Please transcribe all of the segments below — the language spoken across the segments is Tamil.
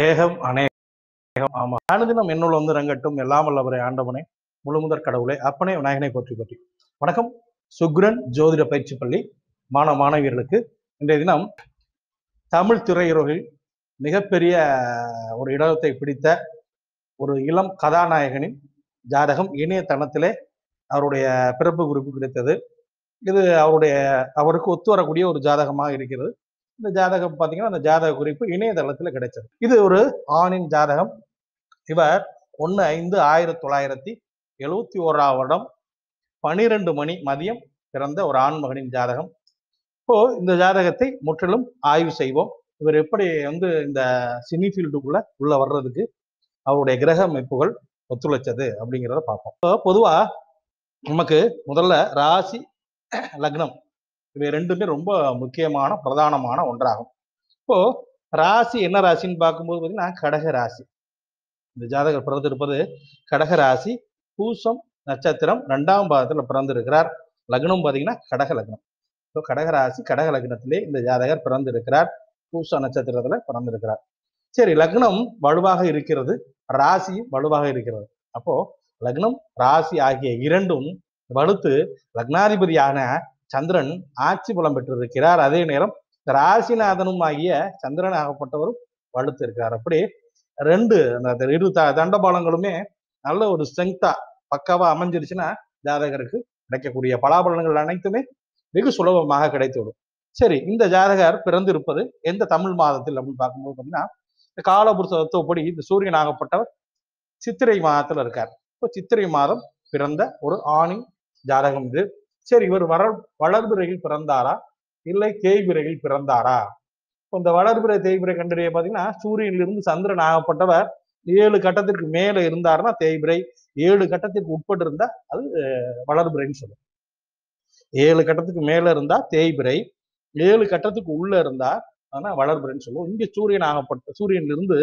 ஏகம் அநேகம். ஆமா, அனுதினம் என்னுள் வந்து ரங்கட்டும் எல்லாம் வல்லவரை ஆண்டவனே முழுமுதற் கடவுளே அப்பனே விநாயகனை போற்றி போற்றி. வணக்கம். சுக்ரன் ஜோதிட பயிற்சி பள்ளி மாணவியர்களுக்கு இன்றைய தினம் தமிழ் திரையுலகில் மிகப்பெரிய ஒரு இடத்தை பிடித்த ஒரு இளம் கதாநாயகனின் ஜாதகம் இணையதளத்திலே அவருடைய பிறப்பு குறிப்பு கிடைத்தது. இது அவருக்கு ஒத்து வரக்கூடிய ஒரு ஜாதகமாக இருக்கிறது. இந்த ஜாதகம் பார்த்தீங்கன்னா அந்த ஜாதக குறிப்பு இணையதளத்தில் கிடைச்சது. இது ஒரு ஆணின் ஜாதகம். இவர் 1/5/1971 12 மணி மதியம் பிறந்த ஒரு ஆண்மகனின் ஜாதகம். இப்போ இந்த ஜாதகத்தை முற்றிலும் ஆய்வு செய்வோம். இவர் எப்படி வந்து இந்த சினி ஃபீல்டுக்குள்ள வர்றதுக்கு அவருடைய கிரக அமைப்புகள் ஒத்துழைச்சது அப்படிங்கிறத பார்ப்போம். பொதுவா நமக்கு முதல்ல ராசி லக்னம் இவை ரெண்டுமே ரொம்ப முக்கியமான பிரதானமான ஒன்றாகும். இப்போ ராசி என்ன ராசின்னு பார்க்கும்போது பார்த்தீங்கன்னா கடக ராசி. இந்த ஜாதகர் பிறந்திருப்பது கடக ராசி, பூசம் நட்சத்திரம் 2ஆம் பாதத்துல பிறந்திருக்கிறார். லக்னம் பார்த்தீங்கன்னா கடக லக்னம். இப்போ கடக ராசி கடக லக்னத்திலே இந்த ஜாதகர் பிறந்திருக்கிறார். பூச நட்சத்திரத்துல பிறந்திருக்கிறார். சரி, லக்னம் வலுவாக இருக்கிறது, ராசியும் வலுவாக இருக்கிறது. அப்போ லக்னம் ராசி ஆகிய இரண்டும் வலுத்து லக்னாதிபதியான சந்திரன் ஆட்சி பலம் பெற்றிருக்கிறார். அதே நேரம் ராசிநாதனும் ஆகிய சந்திரன் ஆகப்பட்டவரும் வலுத்து இருக்கிறார். அப்படி அந்த இரு தண்டபாலங்களுமே நல்ல ஒரு ஸ்ட்ரெங்தா பக்காவா அமைஞ்சிருச்சுன்னா ஜாதகருக்கு கிடைக்கக்கூடிய பலாபலன்கள் அனைத்துமே வெகு சுலபமாக கிடைத்துவிடும். சரி, இந்த ஜாதகர் பிறந்திருப்பது எந்த தமிழ் மாதத்தில் அப்படின்னு பார்க்கும்போது பார்த்தீங்கன்னா காலபுருஷ தத்துவப்படி இந்த சூரியன் ஆகப்பட்டவர் சித்திரை மாதத்துல இருக்கார். இப்போ சித்திரை மாதம் பிறந்த ஒரு ஆணின் ஜாதகம் இது. சரி, இவர் வளர்பிறையில் பிறந்தாரா இல்லை தேய்பிறையில் பிறந்தாரா? இந்த வளர்பிறை தேய்பிறை கண்டறிய பார்த்தீங்கன்னா சூரியனிலிருந்து சந்திரன் ஆகப்பட்டவர் 7 கட்டத்திற்கு மேல இருந்தாருன்னா தேய்பிறை, 7 கட்டத்திற்கு உட்பட்டு இருந்தா அது வளர்பிறைன்னு சொல்லுவோம். 7 கட்டத்துக்கு மேல இருந்தா தேய்பிறை, 7 கட்டத்துக்கு உள்ள இருந்தா ஆனா வளர்பிறைன்னு சொல்லுவோம். இங்க சூரியனிலிருந்து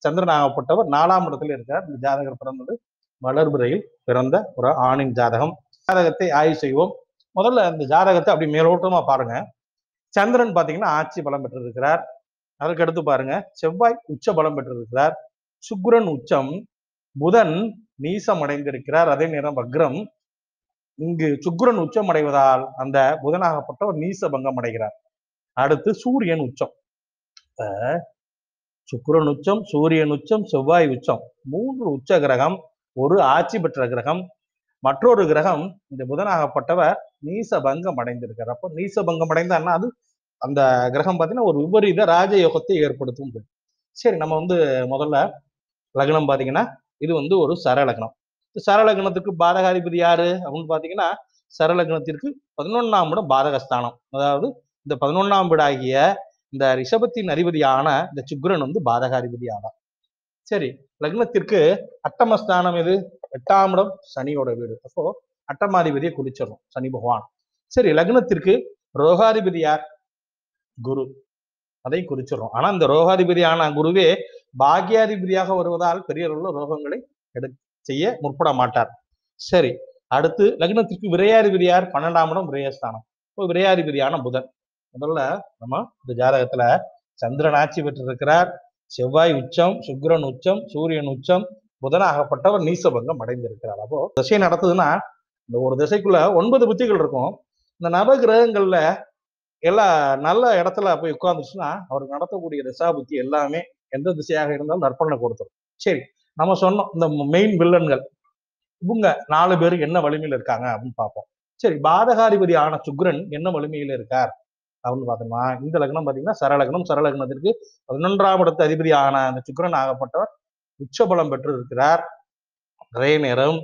சந்திரன் ஆகப்பட்டவர் 4ஆம் இடத்துல இருக்கார். இந்த ஜாதகர் பிறந்தது வளர்பிறையில் பிறந்த ஒரு ஆணின் ஜாதகம். ஜாதகத்தை ஆய்வு செய்வோம். முதல்ல இந்த ஜாதகத்தை அப்படி மேலோட்டமா பாருங்க. சந்திரன் பாத்தீங்கன்னா ஆட்சி பலம் பெற்றிருக்கிறார். அதற்கு அடுத்து பாருங்க செவ்வாய் உச்ச பலம் பெற்றிருக்கிறார். சுக்கிரன் உச்சம், புதன் நீசம் அடைந்திருக்கிறார். அதே நேரம் வக்ரம். இங்கு சுக்கிரன் உச்சம் அடைவதால் அந்த புதனாகப்பட்டவர் நீச பங்கம் அடைகிறார். அடுத்து சூரியன் உச்சம். சுக்கிரன் உச்சம், சூரியன் உச்சம், செவ்வாய் உச்சம், 3 உச்ச கிரகம், ஒரு ஆட்சி பெற்ற கிரகம், மற்றொரு கிரகம் இந்த புதனாகப்பட்டவர் நீச பங்கம் அடைந்திருக்கிறார். அப்போ நீச பங்கம் அடைந்தான்னா அது அந்த கிரகம் பார்த்தீங்கன்னா ஒரு விபரீத ராஜயோகத்தை ஏற்படுத்தும். சரி, நம்ம வந்து முதல்ல லக்னம் பார்த்தீங்கன்னா இது வந்து ஒரு சரலக்னம். சரலக்னத்துக்கு பாதகாதிபதி யாரு அப்படின்னு பார்த்தீங்கன்னா சரலக்னத்திற்கு 11ஆம் இடம் பாதகஸ்தானம். அதாவது இந்த 11ஆம் வீடாகிய இந்த ரிஷபத்தின் அதிபதியான இந்த சுக்கிரன் வந்து பாதகாதிபதி ஆவார். சரி, லக்னத்திற்கு அட்டமஸ்தானம் எது? 8ஆம் இடம் சனியோட வீடு. அப்போ அட்டமாதிபதியை குறிச்சிடணும், சனி பகவான். சரி, லக்னத்திற்கு ரோகாதிபதி யார்? குரு. அதை குறிச்சிடறோம். ஆனா இந்த ரோகாதிபதியான குருவே பாக்யாதிபதியாக வருவதால் பெரிய அளவுல ரோகங்களை செய்ய முற்பட மாட்டார். சரி, அடுத்து லக்னத்திற்கு விரையாதிபதி யார்? 12ஆம் இடம் விரயஸ்தானம். இப்போ விரையாதிபதியான புதன். முதல்ல நம்ம இந்த ஜாதகத்துல சந்திரன் ஆட்சி பெற்றிருக்கிறார், செவ்வாய் உச்சம், சுக்கிரன் உச்சம், சூரியன் உச்சம், புதனாகப்பட்டவர் நீசபங்கம் அடைந்திருக்கிறார். அப்போ திசை நடத்துதுன்னா இந்த ஒரு திசைக்குள்ள 9 புத்திகள் இருக்கும். இந்த நவ கிரகங்கள்ல எல்லா நல்ல இடத்துல போய் உட்கார்ந்துச்சுன்னா அவருக்கு நடத்தக்கூடிய திசா புத்தி எல்லாமே எந்த திசையாக இருந்தாலும் நற்பலனை கொடுத்துரும். சரி, நம்ம சொன்னோம் இந்த மெயின் வில்லன்கள் இவங்க 4 பேர் என்ன வலிமையில இருக்காங்க அப்படின்னு பார்ப்போம். சரி, பாதகாதிபதி ஆன சுக்கிரன் என்ன வலிமையில இருக்கார் அப்படின்னு பார்த்தோம்னா இந்த லக்னம் பார்த்தீங்கன்னா சரலக்னம். சரலக்னத்திற்கு 11ஆம் இடத்து அதிபதியான அந்த சுக்கிரன் ஆகப்பட்டவர் உச்சபலம் பெற்று இருக்கிறார். அதே நேரம்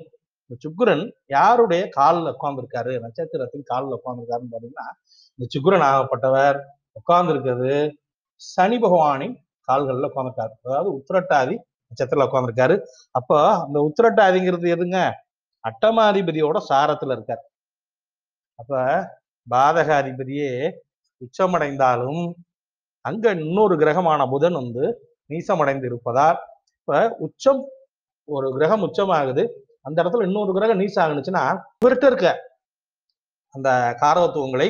இந்த சுக்கிரன் யாருடைய காலில் உட்கார்ந்துருக்காரு, நட்சத்திரத்தின் காலில் உட்கார்ந்துருக்காருன்னு பார்த்தீங்கன்னா இந்த சுக்கிரன் ஆகப்பட்டவர் உட்கார்ந்து இருக்கிறது சனி பகவானின் கால்களில் உட்கார்ந்துருக்காரு. அதாவது உத்திரட்டாதி நட்சத்திரத்துல உட்கார்ந்துருக்காரு. அப்போ அந்த உத்திரட்டாதிங்கிறது எதுங்க? அட்டமாதிபதியோட சாரத்துல இருக்கார். அப்ப பாதகாதிபதியே உச்சமடைந்தாலும் அங்க இன்னொரு கிரகமான புதன் வந்து நீசமடைந்து இருப்பதால் இப்ப உச்சம் ஒரு கிரகம் உச்சமாகுது, அந்த இடத்துல இன்னொரு கிரகம் நீசம் ஆகுனுச்சுன்னா இவர்கிட்ட இருக்க அந்த காரகத்துவங்களை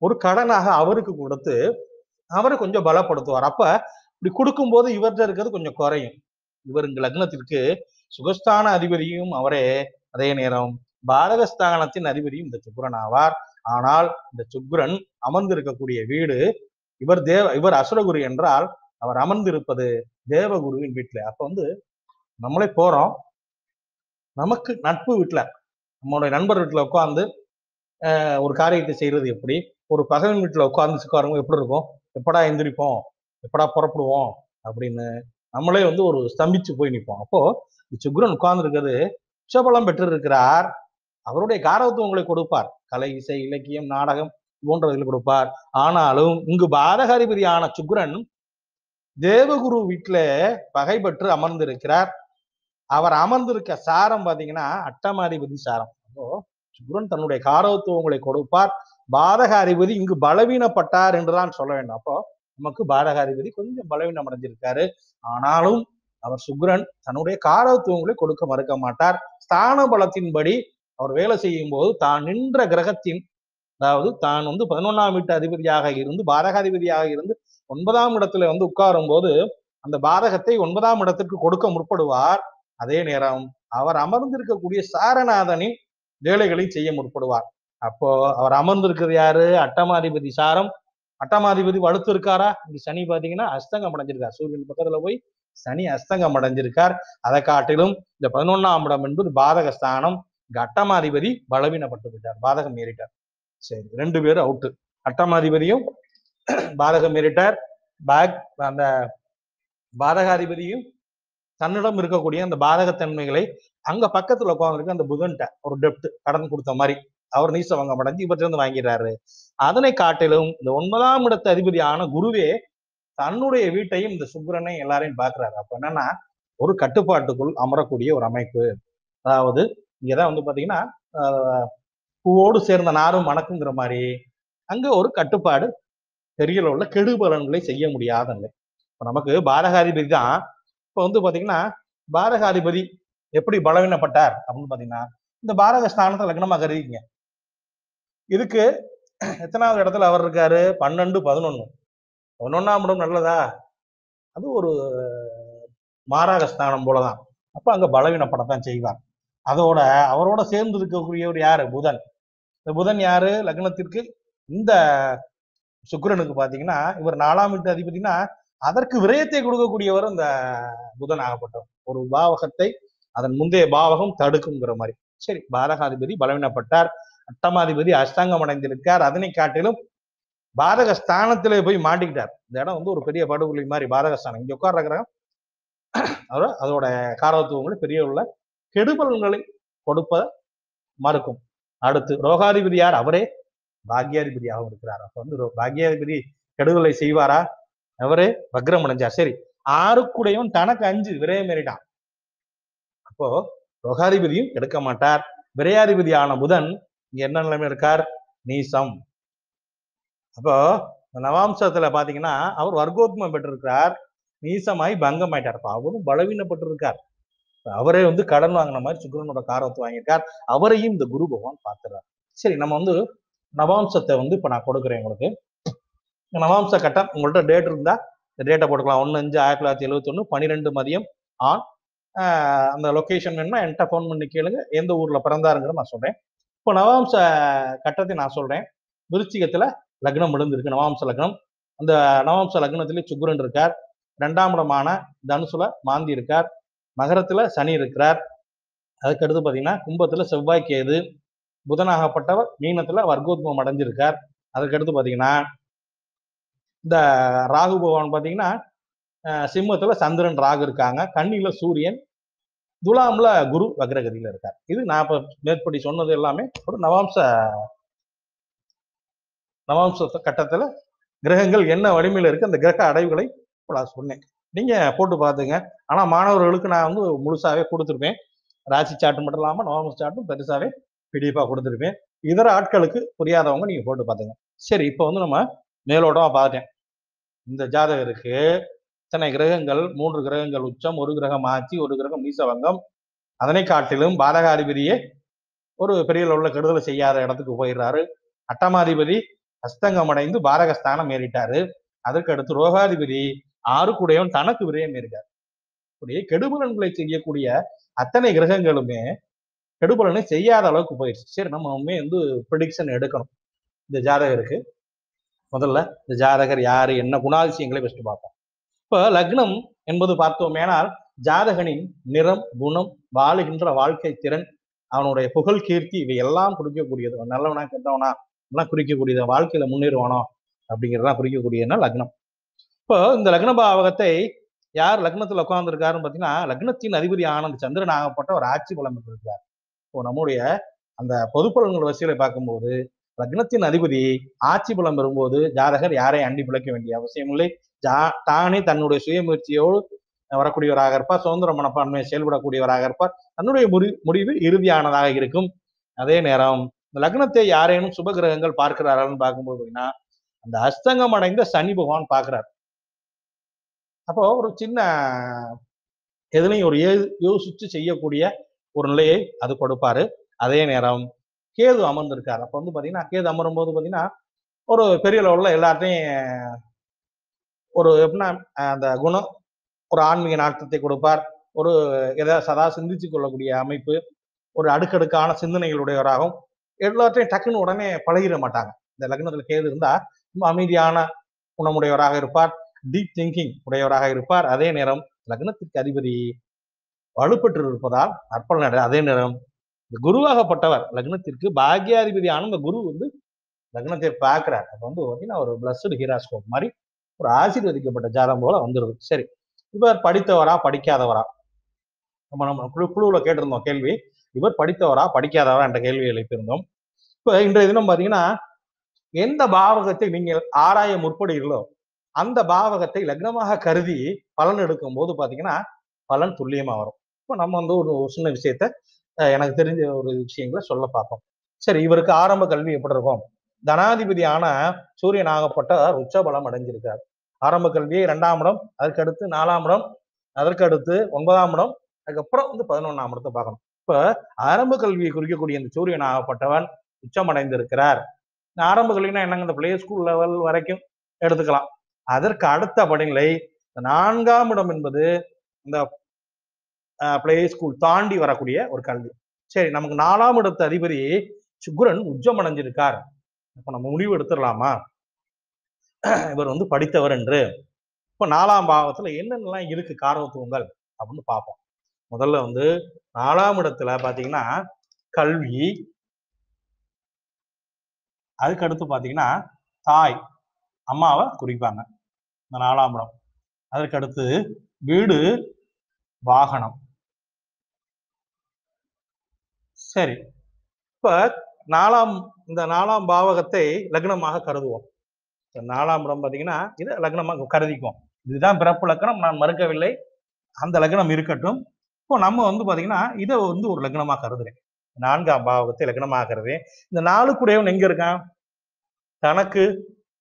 ஒரு கடனாக அவருக்கு கொடுத்து அவரை கொஞ்சம் பலப்படுத்துவார். அப்ப இப்படி கொடுக்கும்போது இவர்கிட்ட இருக்கிறது கொஞ்சம் குறையும். இவர் இங்க லக்னத்திற்கு சுகஸ்தான அதிபதியும் அவரே, அதே நேரம் பாதகஸ்தானத்தின் அதிபதியும் இந்த சுக்கிரன் ஆவார். ஆனால் இந்த சுக்கிரன் அமர்ந்திருக்கக்கூடிய வீடு, இவர் அசுரகுரு என்றால் அவர் அமர்ந்திருப்பது தேவகுருவின் வீட்டுல. அப்ப நம்மளே போறோம், நமக்கு நட்பு வீட்டுல, நம்மளுடைய நண்பர் வீட்டுல உட்காந்து ஒரு காரியத்தை செய்யறது எப்படி, ஒரு பகவன் வீட்டுல உட்கார்ந்து உட்காருங்க எப்படி இருக்கும், எப்படா எந்திரிப்போம், எப்படா புறப்படுவோம் அப்படின்னு நம்மளே ஒரு ஸ்தம்பிச்சு போய் நிற்போம். அப்போ சுக்கிரன் உட்கார்ந்து இருக்கிறது உச்சபலம் பெற்று இருக்கிறார். அவருடைய காரகத்துவங்களை கொடுப்பார், கலை, இசை, இலக்கியம், நாடகம் போன்றவர்கள் கொடுப்பார். ஆனாலும் இங்கு பாதகாதிபதியான சுக்கிரன் தேவகுரு வீட்டுல பகை பெற்று அமர்ந்திருக்கிறார். அவர் அமர்ந்திருக்க சாரம் பாத்தீங்கன்னா அட்டமாதிபதி சாரம். அப்போ சுக்கிரன் தன்னுடைய காரகத்துவங்களை கொடுப்பார். பாதகாதிபதி இங்கு பலவீனப்பட்டார் என்றுதான் சொல்ல வேண்டும். அப்போ நமக்கு பாதகாதிபதி கொஞ்சம் பலவீனம் அடைஞ்சிருக்காரு. ஆனாலும் அவர் சுக்கிரன் தன்னுடைய காரகத்துவங்களை கொடுக்க மறுக்க மாட்டார். ஸ்தான பலத்தின்படி அவர் வேலை செய்யும் போது தான் நின்ற கிரகத்தின், அதாவது தான் 11ஆம் வீட்டு அதிபதியாக இருந்து பாதகாதிபதியாக இருந்து 9ஆம் இடத்துல உட்காரும் போது அந்த பாதகத்தை 9ஆம் இடத்திற்கு கொடுக்க முற்படுவார். அதே நேரம் அவர் அமர்ந்திருக்கக்கூடிய சாரநாதனின் வேலைகளை செய்ய முற்படுவார். அப்போ அவர் அமர்ந்திருக்கிறது யாரு, அட்டமாதிபதி சாரம். அட்டமாதிபதி வலுத்து இருக்காரா, இங்க சனி பாத்தீங்கன்னா அஸ்தங்கம் அடைஞ்சிருக்கார். சூரியன் பக்கத்துல போய் சனி அஸ்தங்கம் அடைஞ்சிருக்கார். அதை காட்டிலும் இந்த 11ஆம் இடம் என்பது பாதகஸ்தானம். இங்க அட்டமாதிபதி பலவீனப்பட்டு விட்டார், பாதகம் ஏறிட்டார். சரி, 2 பேரும் அவுட்டு. அட்டமாதிபதியும் பாதகம் ஏறிட்டார். அந்த பாதகாதிபதியும் தன்னிடம் இருக்கக்கூடிய அந்த பாதகத்தன்மைகளை அங்க பக்கத்துல உட்காந்துருக்கு அந்த புதன்ட்ட ஒரு டெப்ட் கடன் கொடுத்த மாதிரி அவர் நீசவங்கம் அடைஞ்சு இவற்றிலிருந்து வாங்கிறாரு. அதனை காட்டிலும் இந்த 9ஆம் இடத்து அதிபதியான குருவே தன்னுடைய வீட்டையும் இந்த சுக்கிரனை எல்லாரையும் பாக்குறாரு. அப்ப என்னன்னா ஒரு கட்டுப்பாட்டுக்குள் அமரக்கூடிய ஒரு அமைப்பு. அதாவது இங்கதான் பாத்தீங்கன்னா பூவோடு சேர்ந்த நாரும் மணக்குங்கிற மாதிரி அங்க ஒரு கட்டுப்பாடு, பெரிய அளவுல கெடு பலன்களை செய்ய முடியாத நிலை. இப்ப நமக்கு பாதகாதிபதி தான். இப்ப பாத்தீங்கன்னா பாதகாதிபதி எப்படி பலவீனப்பட்டார் அப்படின்னு பாத்தீங்கன்னா இந்த பாதக ஸ்தானத்தை லக்னமா கருதிங்க. இதுக்கு எத்தனாவது இடத்துல அவர் இருக்காரு, 12, 11. 11ஆம் இடம் நல்லதா, அது ஒரு மாராக ஸ்தானம் போலதான். அப்ப அங்க பலவீனப்படத்தான் செய்வார். அதோட அவரோட சேர்ந்து இருக்கக்கூடியவர் யாரு, புதன். இந்த புதன் யாரு, லக்னத்திற்கு இந்த சுக்கிரனுக்கு பாத்தீங்கன்னா இவர் 4ஆம் வீட்டு அதிபதினா அதற்கு விரயத்தை கொடுக்கக்கூடியவர் இந்த புதன் ஆகப்பட்டவர். ஒரு பாவகத்தை அதன் முந்தைய பாவகம் தடுக்குங்கிற மாதிரி. சரி, பாதகாதிபதி பலவீனப்பட்டார், அட்டமாதிபதி அஷ்டாங்கம் அடைந்திருக்கார். அதனை காட்டிலும் பாதக ஸ்தானத்திலே போய் மாட்டிக்கிட்டார். இந்த இடம் ஒரு பெரிய படுகொலை மாதிரி. பாதகஸ்தானம் இங்க உட்கார்ற கிரகம் அதோட காரகத்துவங்களை பெரிய உள்ள கெடுபலன்களை கொடுப்ப மறுக்கும். அடுத்து ரோகாதிபதி யார், அவரே பாக்யாதிபதியாகவும் இருக்கிறார். அப்ப பாக்யாதிபதி கெடுதலை செய்வாரா, அவரே வக்ரம் அடைஞ்சார். சரி, 6 தனக்கு 5 விரயம் ஏறிட்டான். அப்போ ரோகாதிபதியும் எடுக்க மாட்டார். விரையாதிபதியான புதன் இங்க என்ன நிலைமை இருக்கார், நீசம். அப்போ நவாம்சத்துல பாத்தீங்கன்னா அவர் வர்க்கோத்மம் பெற்றிருக்கிறார், நீசமாய் பங்கம் ஆயிட்டார். அப்ப அவரும் பலவீனப்பட்டு இருக்கார். அவரே கடன் வாங்கின மாதிரி சுக்கிரனோட காரத்தை வாங்கியிருக்கார். அவரையும் இந்த குரு பகவான் பார்த்துறார். சரி, நம்ம நவாம்சத்தை இப்ப நான் கொடுக்குறேன் உங்களுக்கு. நவாம்ச கட்டம் உங்கள்ட்ட டேட் இருந்தா இந்த டேட்டை போட்டுக்கலாம். 1/5/1971 12 மதியம் ஆன். அந்த லொக்கேஷன் வேணும்னா என்கிட்ட ஃபோன் பண்ணி கேளுங்க, எந்த ஊர்ல பிறந்தாருங்கிறத நான் சொல்றேன். இப்போ நவாம்ச கட்டத்தை நான் சொல்றேன். விருச்சிகத்துல லக்னம் விழுந்திருக்கு, நவாம்ச லக்னம். அந்த நவாம்ச லக்னத்திலே சுக்கிரன் இருக்கார். 2ஆம் இடமான தனுசுல மாந்தி இருக்கார். மகரத்துல சனி இருக்கிறார். அதுக்கடுத்து பாத்தீங்கன்னா கும்பத்துல செவ்வாய் கேது. புதனாகப்பட்டவர் மீனத்துல வர்க்கோத்மம் அடைஞ்சிருக்கார். அதுக்கடுத்து பாத்தீங்கன்னா இந்த ராகு பகவான் பாத்தீங்கன்னா சிம்மத்துல சந்திரன் ராகு இருக்காங்க. கன்னியில சூரியன், துலாம்ல குரு வக்ரகதியில இருக்கார். இது நான் இப்ப மேற்படி சொன்னது எல்லாமே ஒரு நவாம்ச கட்டத்துல கிரகங்கள் என்ன வலிமையில இருக்கு, அந்த கிரக அடைவுகளை நான் சொன்னேன். நீங்க போட்டு பாத்துங்க. ஆனா மாணவர்களுக்கு நான் முழுசாவே கொடுத்துருப்பேன். ராசி சாட்டு மட்டும் இல்லாம நவாம்ச சாட்டும் பெருசாவே பிடிப்பா கொடுத்துருப்பேன். இதர ஆட்களுக்கு புரியாதவங்க நீங்க போட்டு பாத்துங்க. சரி, இப்ப நம்ம மேலோட்டமா பார்த்தேன். இந்த ஜாதகருக்கு இத்தனை கிரகங்கள், 3 கிரகங்கள் உச்சம், 1 கிரகம் ஆட்சி, 1 கிரகம் நீசவங்கம். அதனை காட்டிலும் பாதகாதிபதியே ஒரு பெரிய உள்ள கெடுதலை செய்யாத இடத்துக்கு போயிடுறாரு. அட்டமாதிபதி அஸ்தங்கம் அடைந்து பாதகஸ்தானம் ஏறிட்டாரு. அதற்கு அடுத்து ரோகாதிபதி ஆறுக்குடையவன் தனக்கு விரயம் இருக்கார். இப்படி கெடுபலன்களை செய்யக்கூடிய அத்தனை கிரகங்களுமே கெடுபலனை செய்யாத அளவுக்கு போயிடுச்சு. சரி, நம்ம வந்து ப்ரெடிக்ஷன் எடுக்கணும். இந்த ஜாதகருக்கு முதல்ல இந்த ஜாதகர் யாரு, என்ன குணாதிசயங்களை ஃபர்ஸ்ட் பார்ப்போம். இப்ப லக்னம் என்பது பார்த்தோமேனால் ஜாதகனின் நிறம், குணம், வாழுகின்ற வாழ்க்கை திறன், அவனுடைய புகழ், கீர்த்தி இவை எல்லாம் குறிக்கக்கூடியது. நல்லவனா கெட்டவனா எல்லாம் குறிக்கக்கூடியது. வாழ்க்கையில முன்னேறுவானோ அப்படிங்கிறதெல்லாம் குறிக்கக்கூடியதுன்னா லக்னம். இப்போ இந்த லக்ன பாவகத்தை யார் லக்னத்துல உட்கார்ந்துருக்காருன்னு பார்த்தீங்கன்னா, லக்னத்தின் அதிபதி ஆனந்த சந்திரன் ஆகப்பட்ட ஒரு ஆட்சி பலம் பெற்றிருக்கார். இப்போ நம்முடைய அந்த பொது பலன்கள் வரிசையில பார்க்கும்போது லக்னத்தின் அதிபதி ஆட்சி பலம் பெறும்போது ஜாதகர் யாரை அண்டி பிழைக்க வேண்டிய அவசியம் இல்லை. தானே தன்னுடைய சுயமுயற்சியோடு வரக்கூடியவராக இருப்பார். சுதந்திர மனப்பான்மையை செயல்படக்கூடியவராக இருப்பார். தன்னுடைய முடிவு இறுதியானதாக இருக்கும். அதே நேரம் இந்த லக்னத்தை யாரேனும் சுப கிரகங்கள் பார்க்கிறார்கள்னு பார்க்கும்போது அந்த அஸ்தங்கம் அடைந்த சனி பகவான் பார்க்கிறார். அப்போ ஒரு சின்ன எதுலையும் ஒரு யோசிச்சு செய்யக்கூடிய ஒரு நிலையை அது கொடுப்பாரு. அதே நேரம் கேது அமர்ந்திருக்காரு. அப்ப வந்து பாத்தீங்கன்னா கேது அமரும் போது பாத்தீங்கன்னா ஒரு பெரிய லெவல்ல எல்லாத்தையும் ஒரு எப்படின்னா அந்த குணம், ஒரு ஆன்மீக நாட்டத்தை கொடுப்பார். ஒரு எதாவது சதா சிந்திச்சு கொள்ளக்கூடிய அமைப்பு, ஒரு அடுக்கடுக்கான சிந்தனைகளுடையவராகவும் எல்லாத்தையும் டக்குன்னு உடனே பழகிட மாட்டாங்க. இந்த லக்னத்துல கேது இருந்தா ரொம்ப அமைதியான குணமுடையவராக இருப்பார். டீப் திங்கிங் உடையவராக இருப்பார். அதே நேரம் லக்னத்திற்கு அதிபதி வலுப்பெற்று இருப்பதால் நற்பலன். அதே நேரம் குருவாகப்பட்டவர் லக்னத்திற்கு பாக்யாதிபதியான இந்த குரு வந்து லக்னத்தை பார்க்கிறார். அப்ப வந்து பார்த்தீங்கன்னா ஒரு பிளஸ்டு ஹீராஸ்கோப் மாதிரி ஒரு ஆசீர்வதிக்கப்பட்ட ஜாதகம் போல வந்துருது. சரி, இவர் படித்தவரா படிக்காதவரா? நம்ம குழுவுல கேட்டிருந்தோம் கேள்வி. இவர் படித்தவரா படிக்காதவரா என்ற கேள்வி எழுப்பியிருந்தோம். இப்ப இன்றைய தினம் பாத்தீங்கன்னா எந்த பாவகத்தை நீங்கள் ஆராய முற்படுகிறீர்களோ அந்த பாவகத்தை லக்னமாக கருதி பலன் எடுக்கும் போது பாத்தீங்கன்னா பலன் துல்லியமா வரும். இப்போ நம்ம வந்து ஒரு சின்ன விஷயத்த எனக்கு தெரிஞ்ச ஒரு விஷயங்களை சொல்ல பார்ப்போம். சரி, இவருக்கு ஆரம்ப கல்வி எப்படி இருக்கும்? தனாதிபதியான சூரியன் ஆகப்பட்ட உச்ச பலம் அடைஞ்சிருக்கார். ஆரம்ப கல்வியை 2ஆம் இடம், அதற்கு அடுத்து 4ஆம் இடம், அதற்கு அடுத்து 9ஆம் இடம், அதுக்கப்புறம் வந்து 11ஆம் இடத்தை பார்க்கணும். இப்ப ஆரம்ப கல்வியை குறிக்கக்கூடிய இந்த சூரியன் ஆகப்பட்டவன் உச்சம் அடைந்திருக்கிறார். ஆரம்ப கல்வினா என்னங்க, இந்த பிளே ஸ்கூல் லெவல் வரைக்கும் எடுத்துக்கலாம். அதற்கு அடுத்த படிநிலை 4ஆம் இடம் என்பது இந்த பிளே ஸ்கூல் தாண்டி வரக்கூடிய ஒரு கல்வி. சரி, நமக்கு 4ஆம் இடத்து அதிபதி சுக்கிரன் உச்சம் அடைஞ்சிருக்கார். இப்ப நம்ம முடிவு எடுத்துடலாமா இவர் வந்து படித்தவர் என்று? இப்ப 4ஆம் பாவத்துல என்னென்னலாம் இருக்கு காரகத்துவங்கள் அப்படின்னு பார்ப்போம். முதல்ல வந்து 4ஆம் இடத்துல பாத்தீங்கன்னா கல்வி, அதுக்கு அடுத்து பாத்தீங்கன்னா தாய் அம்மாவை குறிப்பாங்க இந்த 4ஆம் இடம். அதற்கு அடுத்து வீடு, வாகனம். சரி, இப்ப இந்த 4ஆம் பாவகத்தை லக்னமாக கருதுவோம். 4ஆம் இடம் பாத்தீங்கன்னா இதை லக்னமாக கருதிக்குவோம். இதுதான் பிறப்பு லக்னம், நான் மறுக்கவில்லை, அந்த லக்னம் இருக்கட்டும். இப்போ நம்ம வந்து பாத்தீங்கன்னா இதை வந்து ஒரு லக்னமாக கருதுறேன். 4ஆம் பாவகத்தை லக்னமாக கருதுறேன். இந்த 4 கூடையவன் எங்க இருக்கான்? தனக்கு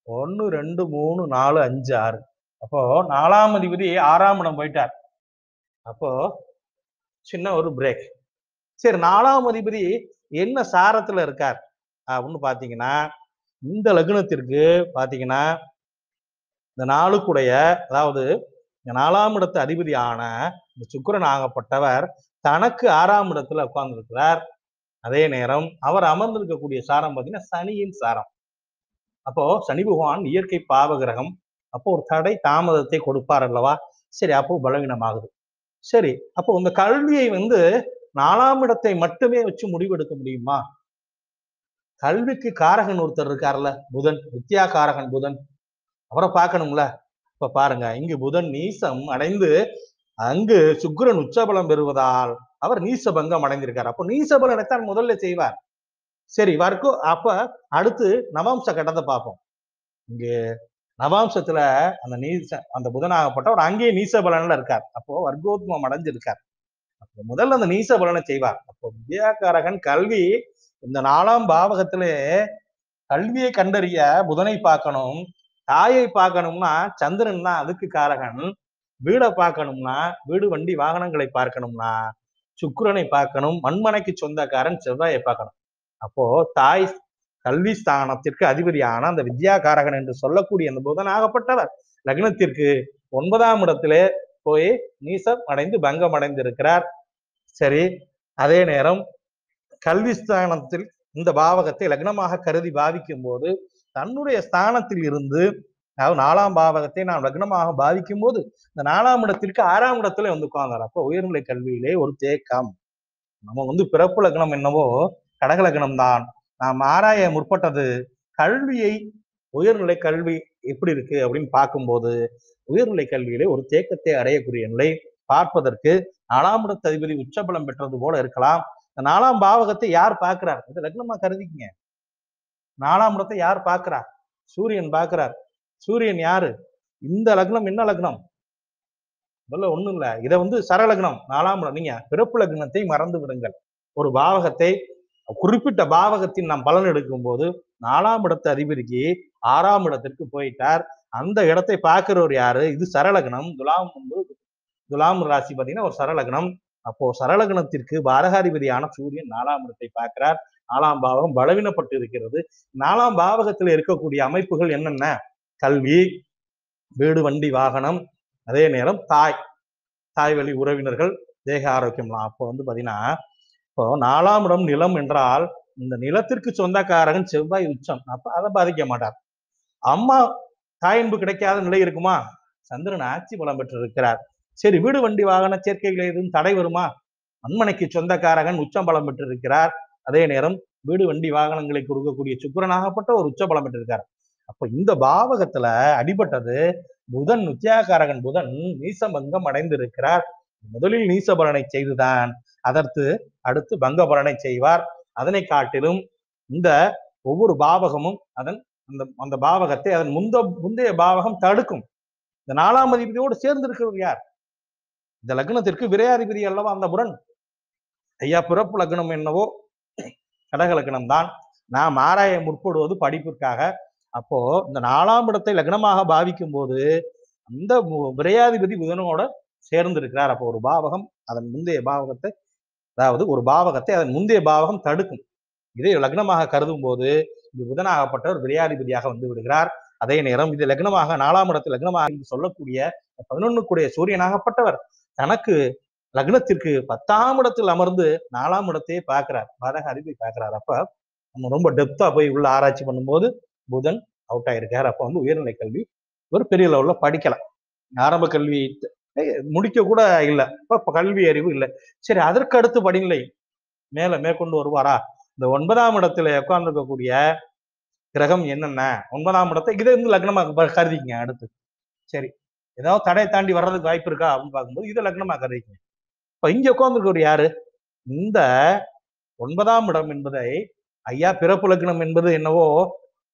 1 2 3 4 5 6. அப்போ 4ஆம் அதிபதி 6ஆம் இடம் போயிட்டார். அப்போ சின்ன ஒரு பிரேக். சரி, 4ஆம் அதிபதி என்ன சாரத்துல இருக்கார் அப்படின்னு பாத்தீங்கன்னா இந்த லக்னத்திற்கு பாத்தீங்கன்னா இந்த 4 அதாவது 4ஆம் இடத்து அதிபதியான இந்த சுக்கிரன் ஆகப்பட்டவர் தனக்கு 6ஆம் இடத்துல உட்கார்ந்து இருக்கிறார். அதே நேரம் அவர் அமர்ந்திருக்கக்கூடிய சாரம் பாத்தீங்கன்னா சனியின் சாரம். அப்போ சனி பகவான் இயற்கை பாவ கிரகம். அப்போ ஒரு தடை தாமதத்தை கொடுப்பார் அல்லவா? சரி, அப்போ பலவீனமாகுது. சரி, அப்போ இந்த கல்வியை வந்து 4ஆம் இடத்தை மட்டுமே வச்சு முடிவெடுக்க முடியுமா? கல்விக்கு காரகன் ஒருத்தர் இருக்கார்ல, புதன், வித்யா காரகன் புதன், அவரை பார்க்கணும்ல. இப்ப பாருங்க, இங்கு புதன் நீசம் அடைந்து அங்கு சுக்கிரன் உச்சபலம் பெறுவதால் அவர் நீசபங்கம் அடைந்திருக்கார். அப்போ நீசபலனைத்தான் முதல்ல செய்வார். சரி, வர்க்கம். அப்ப அடுத்து நவாம்ச கட்டத்தை பார்ப்போம். இங்கு நவாம்சத்துல அந்த புதனாகப்பட்டவர் அங்கேயே நீசபலன்ல இருக்கார். அப்போ வர்க்கோத்மம் அடைஞ்சிருக்கார். அப்போ முதல்ல அந்த நீச பலனை செய்வார். அப்போ வித்யாகாரகன் கல்வி இந்த 4ஆம் பாவகத்திலே கல்வியை கண்டறிய புதனை பார்க்கணும். தாயை பார்க்கணும்னா சந்திரன் தான் அதுக்கு காரகன். வீடை பார்க்கணும்னா வீடு, வண்டி, வாகனங்களை பார்க்கணும்னா சுக்கிரனை பார்க்கணும். மண்மனைக்கு சொந்தக்காரன் செவ்வாயை பார்க்கணும். அப்போ தாய் கல்வி ஸ்தானத்திற்கு அதிபதியான அந்த வித்யாகாரகன் என்று சொல்லக்கூடிய அந்த புதனாகப்பட்டவர் லக்னத்திற்கு 9ஆம் இடத்திலே போய் நீசம் அடைந்து பங்கம் அடைந்து இருக்கிறார். சரி, அதே நேரம் கல்வி ஸ்தானத்தில் இந்த பாவகத்தை லக்னமாக கருதி பாவிக்கும் போது தன்னுடைய ஸ்தானத்தில் இருந்து, அதாவது 4ஆம் பாவகத்தை நாம் லக்னமாக பாவிக்கும் போது இந்த 4ஆம் இடத்திற்கு 6ஆம் இடத்துல வந்து உட்கார்ந்தார். அப்போ உயர்நிலை கல்வியிலே ஒரு தேக்கம். நம்ம பிறப்பு லக்னம் என்னவோ கடக லக்னம் தான். நாம் ஆராய முற்பட்டது கல்வியை, உயர்நிலை கல்வி எப்படி இருக்கு அப்படின்னு பார்க்கும்போது உயர்நிலை கல்வியிலே ஒரு தேக்கத்தை அடையக்கூடிய நிலை பார்ப்பதற்கு 4ஆம் இடத்து அதிபதி உச்சபலம் பெற்றது போல இருக்கலாம். இந்த 4ஆம் பாவகத்தை யார் பார்க்கிறார்? இது லக்னமா கருதிக்கங்க. 4ஆம் இடத்தை யார் பார்க்கிறார்? சூரியன் பார்க்கிறார். சூரியன் யாரு? இந்த லக்னம் என்ன லக்னம்? முதல்ல ஒண்ணும் இல்ல. இதை சரலக்னம் 4ஆம் இடம். நீங்க பிறப்பு லக்னத்தை மறந்து விடுங்கள். ஒரு பாவகத்தை, குறிப்பிட்ட பாவகத்தின் நாம் பலன் எடுக்கும் போது 4ஆம் இடத்து அதிபதிக்கு 6ஆம் இடத்திற்கு போயிட்டார். அந்த இடத்தை பார்க்கிறவர் யாரு? இது சரலக்னம். துலாம் ராசி பார்த்தீங்கன்னா ஒரு சரலக்னம். அப்போ சரலக்னத்திற்கு பாரகாதிபதியான சூரியன் 4ஆம் இடத்தை பார்க்கிறார். 4ஆம் பாவகம் பலவீனப்பட்டு இருக்கிறது. 4ஆம் பாவகத்தில் இருக்கக்கூடிய அமைப்புகள் என்னென்ன? கல்வி, வீடு, வண்டி, வாகனம், அதே நேரம் தாய் வழி உறவினர்கள், தேக ஆரோக்கியம்லாம். அப்போ பாத்தீங்கன்னா, இப்போ 4ஆம் இடம் நிலம் என்றால் இந்த நிலத்திற்கு சொந்தக்காரகன் செவ்வாய் உச்சம். அப்ப அதை பாதிக்க மாட்டார். அம்மா தாயன்பு கிடைக்காத நிலை இருக்குமா? சந்திரன் ஆட்சி பலம் பெற்று இருக்கிறார். சரி, வீடு வண்டி வாகன சேர்க்கைகள் எதுவும் தடை வருமா? மண்மனைக்கு சொந்தக்காரகன் உச்சம் பலம் பெற்று இருக்கிறார். அதே நேரம் வீடு வண்டி வாகனங்களை கொடுக்கக்கூடிய சுக்கிரனாகப்பட்ட ஒரு உச்ச பலம் பெற்றிருக்கார். அப்ப இந்த பாவகத்துல அடிபட்டது புதன். உத்தியாகாரகன் புதன் நீசபங்கம் அடைந்திருக்கிறார். முதலில் நீசபலனை செய்துதான் அடுத்து பங்க பலனை செய்வார். அதனை காட்டிலும் இந்த ஒவ்வொரு பாவகமும் அந்த பாவகத்தை அதன் முந்தைய பாவகம் தடுக்கும். இந்த 4ஆம் அதிபதியோடு சேர்ந்து இருக்கிறவர் யார்? இந்த லக்னத்திற்கு விரையாதிபதி அல்லவா அந்த புதன். ஐயா, பிறப்பு லக்னம் என்னவோ கடக லக்னம் தான். நாம் ஆராய முற்படுவது படிப்பிற்காக. அப்போ இந்த 4ஆம் இடத்தை லக்னமாக பாவிக்கும் போது அந்த விரையாதிபதி புதனோட சேர்ந்து இருக்கிறார். அப்போ ஒரு பாவகம் அதன் முந்தைய பாவகத்தை, அதாவது ஒரு பாவகத்தை அதன் முந்தைய பாவகம் தடுக்கும். இதை லக்னமாக கருதும் போது இது புதனாகப்பட்டவர் விரையாதிபதியாக வந்து விடுகிறார். அதே நேரம் இது லக்னமாக 4ஆம் இடத்தில் லக்னமாக சொல்லக்கூடிய 11 சூரியனாகப்பட்டவர் தனக்கு லக்னத்திற்கு 10ஆம் இடத்தில் அமர்ந்து 4ஆம் இடத்தையே பார்க்கிறார், பாதக அதிபதி பார்க்கிறார். அப்ப நம்ம ரொம்ப டெப்தா போய் உள்ள ஆராய்ச்சி பண்ணும்போது புதன் அவுட் ஆயிருக்காரு. அப்ப உயர்நிலை கல்வி ஒரு பெரிய லெவல்ல படிக்கலாம். ஆரம்ப கல்வி முடிக்க கூட இல்லை, இப்ப கல்வி அறிவு இல்லை. சரி, அதற்கு அடுத்து படிநிலை மேற்கொண்டு வருவாரா? இந்த 9ஆம் இடத்துல உட்கார்ந்து இருக்கக்கூடிய கிரகம் என்னென்ன? 9ஆம் இடத்தை இதை லக்னமாக கருதிக்கங்க. அடுத்து சரி, ஏதாவது தடை தாண்டி வர்றதுக்கு வாய்ப்பு இருக்கா அப்படின்னு பார்க்கும்போது இதை லக்னமாக கருதிக்கங்க. இப்ப இங்க உட்கார்ந்துருக்கவர் யாரு? இந்த 9ஆம் இடம் என்பதை, ஐயா பிறப்பு லக்னம் என்பது என்னவோ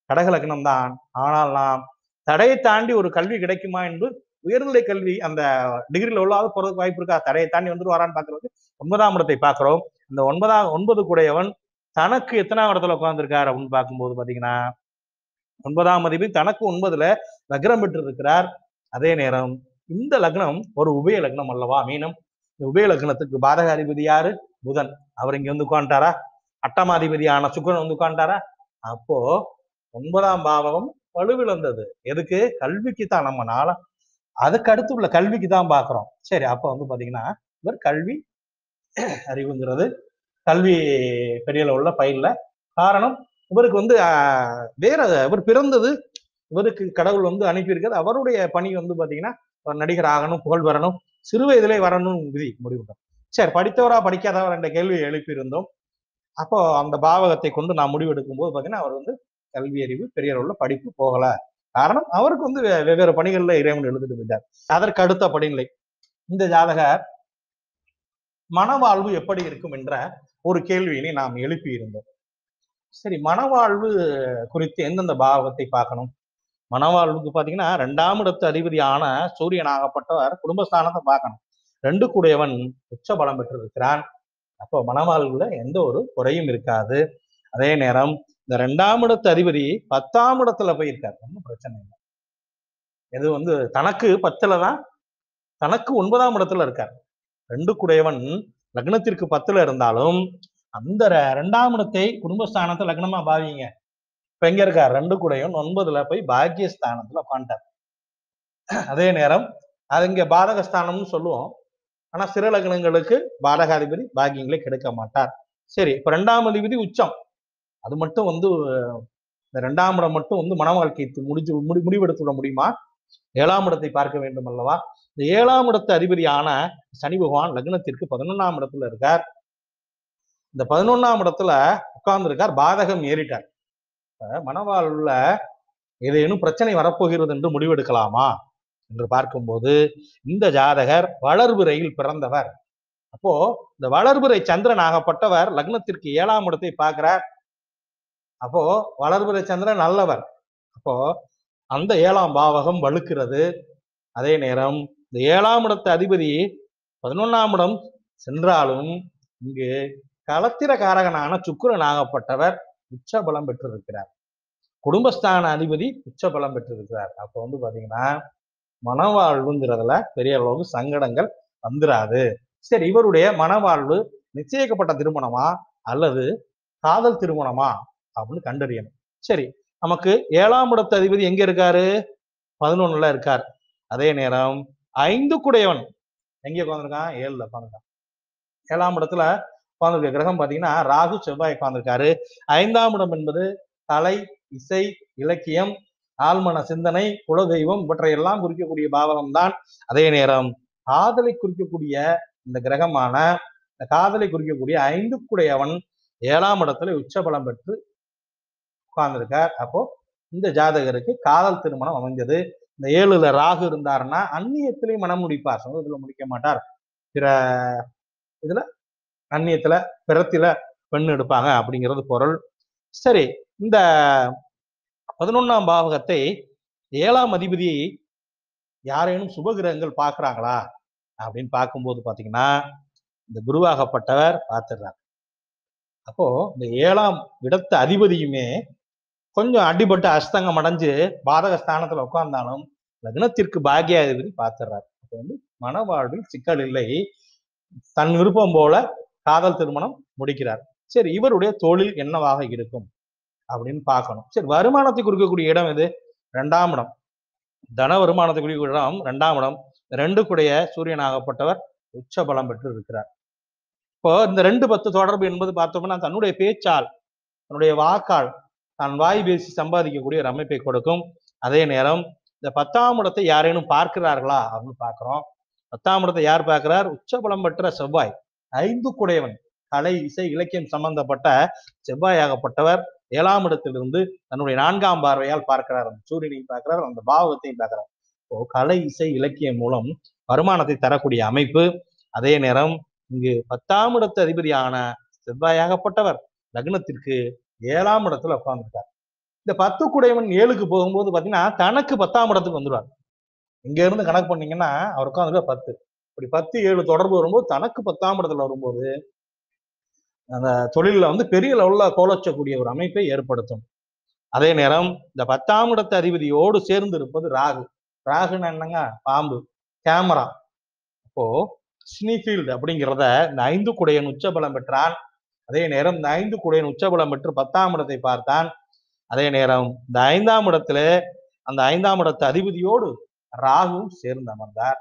கடக லக்னம் தான். ஆனால் நாம் தடையை தாண்டி ஒரு கல்வி கிடைக்குமா என்று உயர்நிலை கல்வி அந்த டிகிரி லெவலாவது போறதுக்கு வாய்ப்பு இருக்கா? தடையை தாண்டி வரான்னு பாக்குறது 9ஆம் இடத்தை பார்க்கிறோம். இந்த 9 கூடையவன் தனக்கு எத்தனாம் இடத்துல உட்கார்ந்துருக்காரு அப்படின்னு பார்க்கும்போது பாத்தீங்கன்னா 9ஆம் அதிபதி தனக்கு 9ல லக்னம் பெற்று இருக்கிறார். அதே நேரம் இந்த லக்னம் ஒரு உபய லக்னம் அல்லவா, மீனம். இந்த உபய லக்னத்துக்கு பாதக அதிபதி யாரு? புதன். அவர் இங்க உட்காந்துட்டாரா? அட்டமாதிபதியான சுக்கிரன் உட்காந்துட்டாரா? அப்போ 9ஆம் பாவகம் வலுவிழந்தது. எதுக்கு? கல்விக்கு தான். நம்ம அதுக்கு அடுத்து உள்ள கல்விக்கு தான் பாக்குறோம். சரி, அப்ப பாத்தீங்கன்னா இவர் கல்வி அறிவுங்கிறது கல்வி பெரிய லெவல்ல பயில. காரணம் இவருக்கு வேற இவர் பிறந்தது, இவருக்கு கடவுள் அனுப்பியிருக்கிறது. அவருடைய பணி பாத்தீங்கன்னா நடிகர் ஆகணும், புகழ் வரணும், சிறு வயதிலே வரணும் முடிவு. சரி, படித்தவரா படிக்காதவரா என்ற கேள்வியை எழுப்பியிருந்தோம். அப்போ அந்த பாவகத்தை கொண்டு நான் முடிவு எடுக்கும் போது பாத்தீங்கன்னா அவர் கல்வி அறிவு பெரிய அளவுல படிப்பு போகல. காரணம் அவருக்கு வெவ்வேறு பணிகள்ல இறைவன் எழுதிட்டு போயிட்டார். அதற்கு அடுத்த படிநிலை இந்த ஜாதகர் மனவாழ்வு எப்படி இருக்கும் என்ற ஒரு கேள்வியினை நாம் எழுப்பி இருந்தோம். சரி, மனவாழ்வு குறித்து எந்தெந்த பாவகத்தை பார்க்கணும்? மனவாழ்வுக்கு பாத்தீங்கன்னா 2ஆம் இடத்து அதிபதியான சூரியனாகப்பட்டவர் குடும்பஸ்தானத்தை பார்க்கணும். 2 கூடையவன் உச்ச பலம் பெற்றிருக்கிறான். அப்போ மனவாழ்வுல எந்த ஒரு குறையும் இருக்காது. அதே நேரம் இந்த 2ஆம் இடத்து அதிபதி 10ஆம் இடத்துல போயிருக்காரு, ஒன்றும் பிரச்சனை இல்லை. இது தனக்கு 10ல தான், தனக்கு 9ஆம் இடத்துல இருக்கார். 2 கூடையவன் லக்னத்திற்கு 10ல இருந்தாலும் அந்த 2ஆம் இடத்தை குடும்பஸ்தானத்தை லக்னமா பாவிங்க. இப்ப எங்க இருக்கார்? 2 கூடையவன் 9ல போய் பாக்கியஸ்தானத்துல உட்காந்துட்டார். அதே நேரம் அது இங்க பாதகஸ்தானம்னு சொல்லுவோம். ஆனா சிற லக்னங்களுக்கு பாதகாதிபதி பாக்கியங்களை கெடுக்க மாட்டார். சரி, இப்ப 2ஆம் அதிபதி உச்சம். அது மட்டும் வந்து இந்த 2ஆம் இடம் மட்டும் வந்து மன வாழ்க்கை முடிவெடுத்து விட முடியுமா? 7ஆம் இடத்தை பார்க்க வேண்டும் அல்லவா? இந்த 7ஆம் இடத்து அதிபதியான சனி பகவான் லக்னத்திற்கு 11ஆம் இடத்துல இருக்கார். இந்த 11ஆம் இடத்துல உட்கார்ந்து இருக்கார், பாதகம் ஏறிட்டார். மனவாழ்வுல ஏதேனும் பிரச்சனை வரப்போகிறது என்று முடிவெடுக்கலாமா என்று பார்க்கும்போது, இந்த ஜாதகர் வளர்பிறையில் பிறந்தவர். அப்போ இந்த வளர்பிறை சந்திரன் ஆகப்பட்டவர் லக்னத்திற்கு 7ஆம் இடத்தை பார்க்கிறார். அப்போ வளர்பிறை சந்திரன் நல்லவர். அப்போ அந்த 7ஆம் பாவகம் வலுக்கிறது. அதே நேரம் இந்த 7ஆம் இடத்து அதிபதி 11ஆம் இடம் சென்றாலும் இங்கு களத்திர காரகனான சுக்கிரன் ஆகப்பட்டவர் உச்ச பலம் பெற்றிருக்கிறார். குடும்பஸ்தான அதிபதி உச்ச பலம் பெற்றிருக்கிறார். அப்போ வந்து பாத்தீங்கன்னா மனவாழ்வுங்கிறதுல பெரிய அளவுக்கு சங்கடங்கள் வந்துராது. சரி, இவருடைய மனவாழ்வு நிச்சயிக்கப்பட்ட திருமணமா அல்லது காதல் திருமணமா அப்படின்னு கண்டறியணும். சரி, நமக்கு 7ஆம் இடத்து அதிபதி எங்க இருக்காரு? 11ல இருக்கார். அதே நேரம் 5 குடையவன் எங்க உட்காந்துருக்கான்? 7ல உட்காந்துருக்கான். 7ஆம் இடத்துல உட்கார்ந்துருக்க கிரகம் பாத்தீங்கன்னா ராகு செவ்வாய் உட்கார்ந்துருக்காரு. 5ஆம் இடம் என்பது கலை, இசை, இலக்கியம், ஆழ்மன சிந்தனை, குலதெய்வம் இவற்றையெல்லாம் குறிக்கக்கூடிய பாவகம் தான். அதே நேரம் காதலை குறிக்கக்கூடிய இந்த கிரகமான காதலை குறிக்கக்கூடிய 5 குடையவன் 7ஆம் இடத்துல உச்சபலம் பெற்று உட்கார்ந்துருக்கார். அப்போ இந்த ஜாதகருக்கு காதல் திருமணம் அமைஞ்சது. இந்த 7ல ராகு இருந்தாருன்னா அந்நியத்திலே மனம் முடிப்பார், சொந்தத்துல முடிக்க மாட்டார். பிற இதுல அந்நியத்துல பிறத்தில பெண் எடுப்பாங்க அப்படிங்கிறது பொருள். சரி, இந்த 11ஆம் பாவகத்தை 7ஆம் அதிபதி யாரேனும் சுபகிரகங்கள் பார்க்கிறாங்களா அப்படின்னு பார்க்கும்போது பாத்தீங்கன்னா இந்த குருவாகப்பட்டவர் பார்த்துடுறார். அப்போ இந்த 7ஆம் இடத்து அதிபதியுமே கொஞ்சம் அடிபட்டு அஸ்தங்கம் அடைஞ்சு பாதக ஸ்தானத்துல உட்கார்ந்தாலும் லக்னத்திற்கு பாக்கியாதிபதி பார்த்துடுறார். அப்போ வந்து மனவாழ்வில் சிக்கல் இல்லை, தன் விருப்பம் போல காதல் திருமணம் முடிக்கிறார். சரி, இவருடைய தொழில் என்னவாக இருக்கும் அப்படின்னு பார்க்கணும். சரி, வருமானத்தை குறிக்கக்கூடிய இடம் எது? 2ஆம் இடம். தன வருமானத்தை குறிக்கக்கூடிய இடம் 2ஆம் இடம். 2 கூடைய சூரியன் ஆகப்பட்டவர் உச்ச பலம் பெற்று இருக்கிறார். இப்போ இந்த 2-10 தொடர்பு என்பது பார்த்தோம்னா தன்னுடைய பேச்சால், தன்னுடைய வாக்கால் தான் வாய் பேசி சம்பாதிக்கக்கூடிய ஒரு அமைப்பை கொடுக்கும். அதே நேரம் இந்த 10ஆம் இடத்தை யாரேனும் பார்க்கிறார்களா அப்படின்னு பார்க்கிறோம். 10ஆம் இடத்தை யார் பார்க்கிறார்? உச்ச பலம் பெற்ற செவ்வாய், 5 குடையவன், கலை, இசை, இலக்கியம் சம்பந்தப்பட்ட செவ்வாயாகப்பட்டவர் 7ஆம் இடத்திலிருந்து தன்னுடைய 4ஆம் பார்வையால் பார்க்கிறார். அந்த சூரியனையும் பார்க்கிறார், அந்த பாவகத்தையும் பார்க்கிறார். இப்போ கலை, இசை, இலக்கியம் மூலம் வருமானத்தை தரக்கூடிய அமைப்பு. அதே நேரம் இங்கு 10ஆம் இடத்து அதிபதியான செவ்வாயாகப்பட்டவர் லக்னத்திற்கு 7ஆம் இடத்துல உட்கார்ந்துருக்கார். இந்த 10 குடையவன் 7க்கு போகும்போது பாத்தீங்கன்னா தனக்கு 10ஆம் இடத்துக்கு வந்துடுவார். இங்க இருந்து கணக்கு பண்ணீங்கன்னா அவர் உட்கார்ந்து 10, இப்படி 10 7 தொடர்பு வரும்போது தனக்கு 10ஆம் இடத்துல வரும்போது அந்த தொழில வந்து பெரிய லெவல்ல கோலச்சக்கூடிய ஒரு அமைப்பை ஏற்படுத்தும். அதே நேரம் இந்த 10ஆம் இடத்து அதிபதியோடு சேர்ந்து இருப்பது ராகு. ராகுன்னு என்னங்க? பாம்பு, கேமரா. அப்போ ஸ்னீஃபீல்டு அப்படிங்கிறத இந்த 5 குடையன் உச்சபலம் பெற்றான். அதே நேரம் இந்த 5 குடையன் உச்சபலம் பெற்று 10ஆம் இடத்தை பார்த்தான். அதே நேரம் இந்த 5ஆம் இடத்துல அந்த 5ஆம் இடத்து அதிபதியோடு ராகுவும் சேர்ந்து அமர்ந்தார்.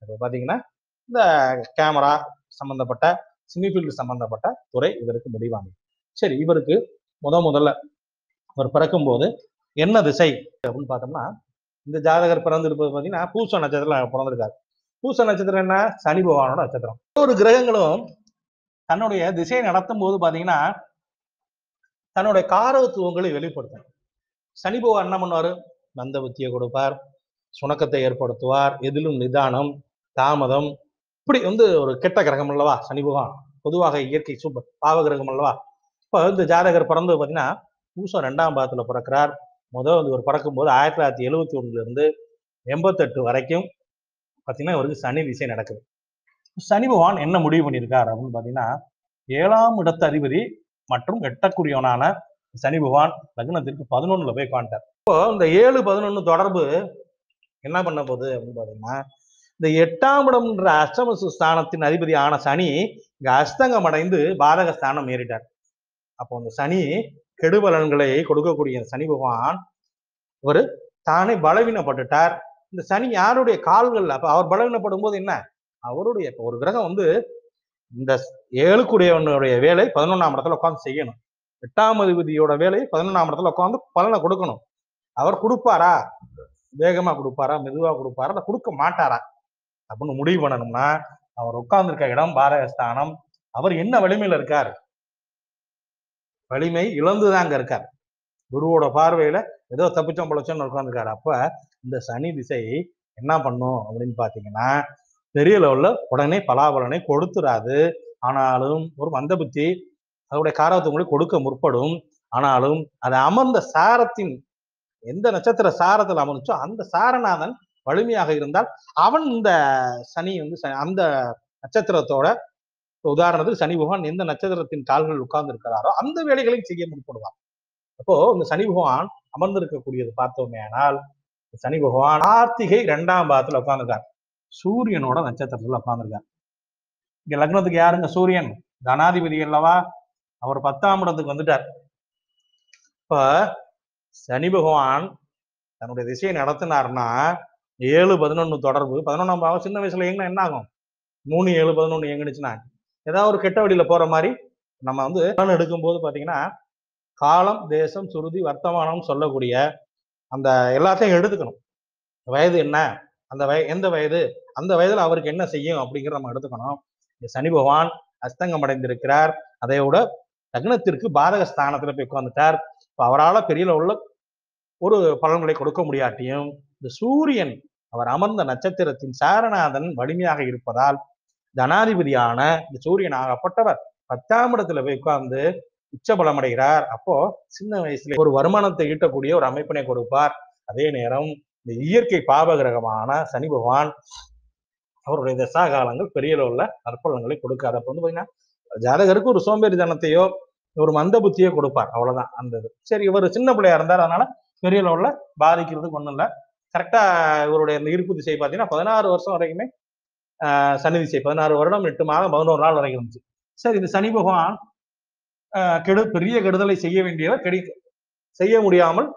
இப்போ பாத்தீங்கன்னா இந்த கேமரா சம்பந்தப்பட்ட சினிஃபீல்டு சம்பந்தப்பட்ட துறை இவருக்கு முடிவானது. சரி, இவருக்கு முதல்ல அவர் பிறக்கும் போது என்ன திசை அப்படின்னு பார்த்தோம்னா இந்த ஜாதகர் பிறந்திருப்பது பார்த்தீங்கன்னா பூச நட்சத்திரம் பிறந்திருக்காரு. பூச நட்சத்திரம் என்ன? சனி பகவானோட நட்சத்திரம். ஒரு கிரகங்களும் தன்னுடைய திசையை நடத்தும் போது பாத்தீங்கன்னா தன்னுடைய காரகத்துவங்களை வெளிப்படுத்தும். சனி பகவான் என்ன பண்ணுவாரு? மந்த புத்தியை கொடுப்பார், சுணக்கத்தை ஏற்படுத்துவார், எதிலும் நிதானம், தாமதம். இப்படி வந்து ஒரு கெட்ட கிரகம் அல்லவா சனி பகவான், பொதுவாக இயற்கை சூப்பர் பாவ கிரகம் அல்லவா. இப்போ இந்த ஜாதகர் பிறந்தது பார்த்தீங்கன்னா பூசம் 2ஆம் பாவத்துல பிறக்கிறார். வந்து ஒரு பிறக்கும் போது 1971 இருந்து 88 வரைக்கும் பார்த்தீங்கன்னா இவருக்கு சனி திசை நடக்குது. சனி பகவான் என்ன முடிவு பண்ணியிருக்கார் அப்படின்னு பார்த்தீங்கன்னா 7ஆம் இடத்து அதிபதி மற்றும் எட்டக்குரியவனான சனி பகவான் லக்னத்திற்கு 11ல போய் உட்காந்துட்டார். இப்போ இந்த 7-11 தொடர்பு என்ன பண்ண போகுது அப்படின்னு பார்த்தீங்கன்னா இந்த 8ஆம் இடம்ன்ற அஷ்டம ஸ்தானத்தின் அதிபதி ஆன சனி இங்க அஸ்தங்கம் அடைந்து பாதக ஸ்தானம் ஏறிட்டார். அப்போ அந்த சனி கெடுபலன்களை கொடுக்கக்கூடிய சனி பகவான் இவர் தானே பலவீனப்பட்டுட்டார். இந்த சனி யாருடைய கால்கள்ல, அப்ப அவர் பலவீனப்படும் போது என்ன, அவருடைய ஒரு கிரகம் வந்து இந்த 7க்குடையவனுடைய வேலை 11ஆம் இடத்துல உட்கார்ந்து செய்யணும். 8ஆம் அதிபதியோட வேலை 11ஆம் இடத்துல உட்கார்ந்து பலனை கொடுக்கணும். அவர் கொடுப்பாரா, வேகமா கொடுப்பாரா, மெதுவா கொடுப்பாரா, இல்ல கொடுக்க மாட்டாரா அப்படின்னு முடிவு பண்ணணும்னா, அவர் உட்கார்ந்து இருக்க இடம் பாரகஸ்தானம். அவர் என்ன வலிமையில இருக்கார், வலிமை இழந்துதாங்க இருக்கார். குருவோட பார்வையில ஏதோ தப்பிச்சோம் பொழைச்சோம்னு உட்கார்ந்துருக்காரு. அப்ப இந்த சனி திசை என்ன பண்ணும் அப்படின்னு பாத்தீங்கன்னா, பெரிய லெவல்ல உடனே பலாபலனை கொடுத்துராது. ஆனாலும் ஒரு மந்த புத்தி அதோடைய காரகத்துவங்களை கொடுக்க முற்படும். ஆனாலும் அது அமர்ந்த சாரத்தின் எந்த நட்சத்திர சாரத்தில் அமர்ந்துச்சோ அந்த சாரநாதன் வலிமையாக இருந்தால் அவன் இந்த சனி வந்து அந்த நட்சத்திரத்தோட, உதாரணத்துக்கு சனி பகவான் எந்த நட்சத்திரத்தின் கால்கள் உட்கார்ந்து இருக்கிறாரோ அந்த வேலைகளையும் செய்ய முற்படுவார். அப்போ இந்த சனி பகவான் அமர்ந்திருக்கக்கூடியது பார்த்தோமே ஆனால், சனி பகவான் கார்த்திகை 2ஆம் பாவத்துல உட்கார்ந்துருக்கார். சூரியனோட நட்சத்திரத்துல உட்கார்ந்துருக்கார். இங்க லக்னத்துக்கு யாருங்க, சூரியன் தனாதிபதி அல்லவா, அவர் 10ஆம் இடத்துக்கு வந்துட்டார். இப்ப சனி பகவான் தன்னுடைய திசையை நடத்தினார்னா 7-11 தொடர்பு, 11ஆம் பாவம் சின்ன வயசுல எங்க என்ன ஆகும், 3-7-11 எங்கனுச்சுன்னா ஏதாவது ஒரு கெட்ட வழியில போற மாதிரி. நம்ம வந்து எடுக்கும் போது பாத்தீங்கன்னா காலம், தேசம், சுருதி, வர்த்தமானம் சொல்லக்கூடிய அந்த எல்லாத்தையும் எடுத்துக்கணும். வயது என்ன, அந்த எந்த வயது, அந்த வயதுல அவருக்கு என்ன செய்யும் அப்படிங்கிறத நம்ம எடுத்துக்கணும். சனி பகவான் அஸ்தங்கம் அடைந்திருக்கிறார். அதையோட லக்னத்திற்கு பாதக ஸ்தானத்துல போய் உட்கார்ந்துட்டார். இப்ப அவரால் பெரிய உள்ள ஒரு பலன்களை கொடுக்க முடியாட்டியும் இந்த சூரியன் அவர் அமர்ந்த நட்சத்திரத்தின் சாரநாதன் வலிமையாக இருப்பதால் ஜனாதிபதியான இந்த சூரியன் ஆகப்பட்டவர் 10ஆம் இடத்துல போய் உட்கார்ந்து உச்சபலம் அடைகிறார். அப்போ சின்ன வயசுல ஒரு வருமானத்தை ஈட்டக்கூடிய ஒரு அமைப்பினை கொடுப்பார். அதே நேரம் இந்த இயற்கை பாபகிரகமான சனி பகவான் அவருடைய தசா காலங்கள் பெரிய அளவுல நற்பலன்களை கொடுக்காது. அப்ப வந்து பாத்தீங்கன்னா ஜாதகருக்கு ஒரு சோம்பேறித்தனத்தையோ ஒரு மந்த புத்தியோ கொடுப்பார், அவ்வளவுதான் அந்த இது. சரி, இவர் சின்ன பிள்ளையா இருந்தார், அதனால பெரிய அளவுல பாதிக்கிறதுக்கு ஒண்ணும் இல்லை. கரெக்டா இவருடைய இந்த இருப்பு திசை பாத்தீங்கன்னா 16 வருஷம் வரைக்குமே சனி திசை 16 வருடம் 8 மாதம் 11 நாள் வரைக்கும் இருந்துச்சு. சரி, இந்த சனி பகவான் பெரிய கெடுதலை செய்ய வேண்டியவர் செய்ய முடியாமல்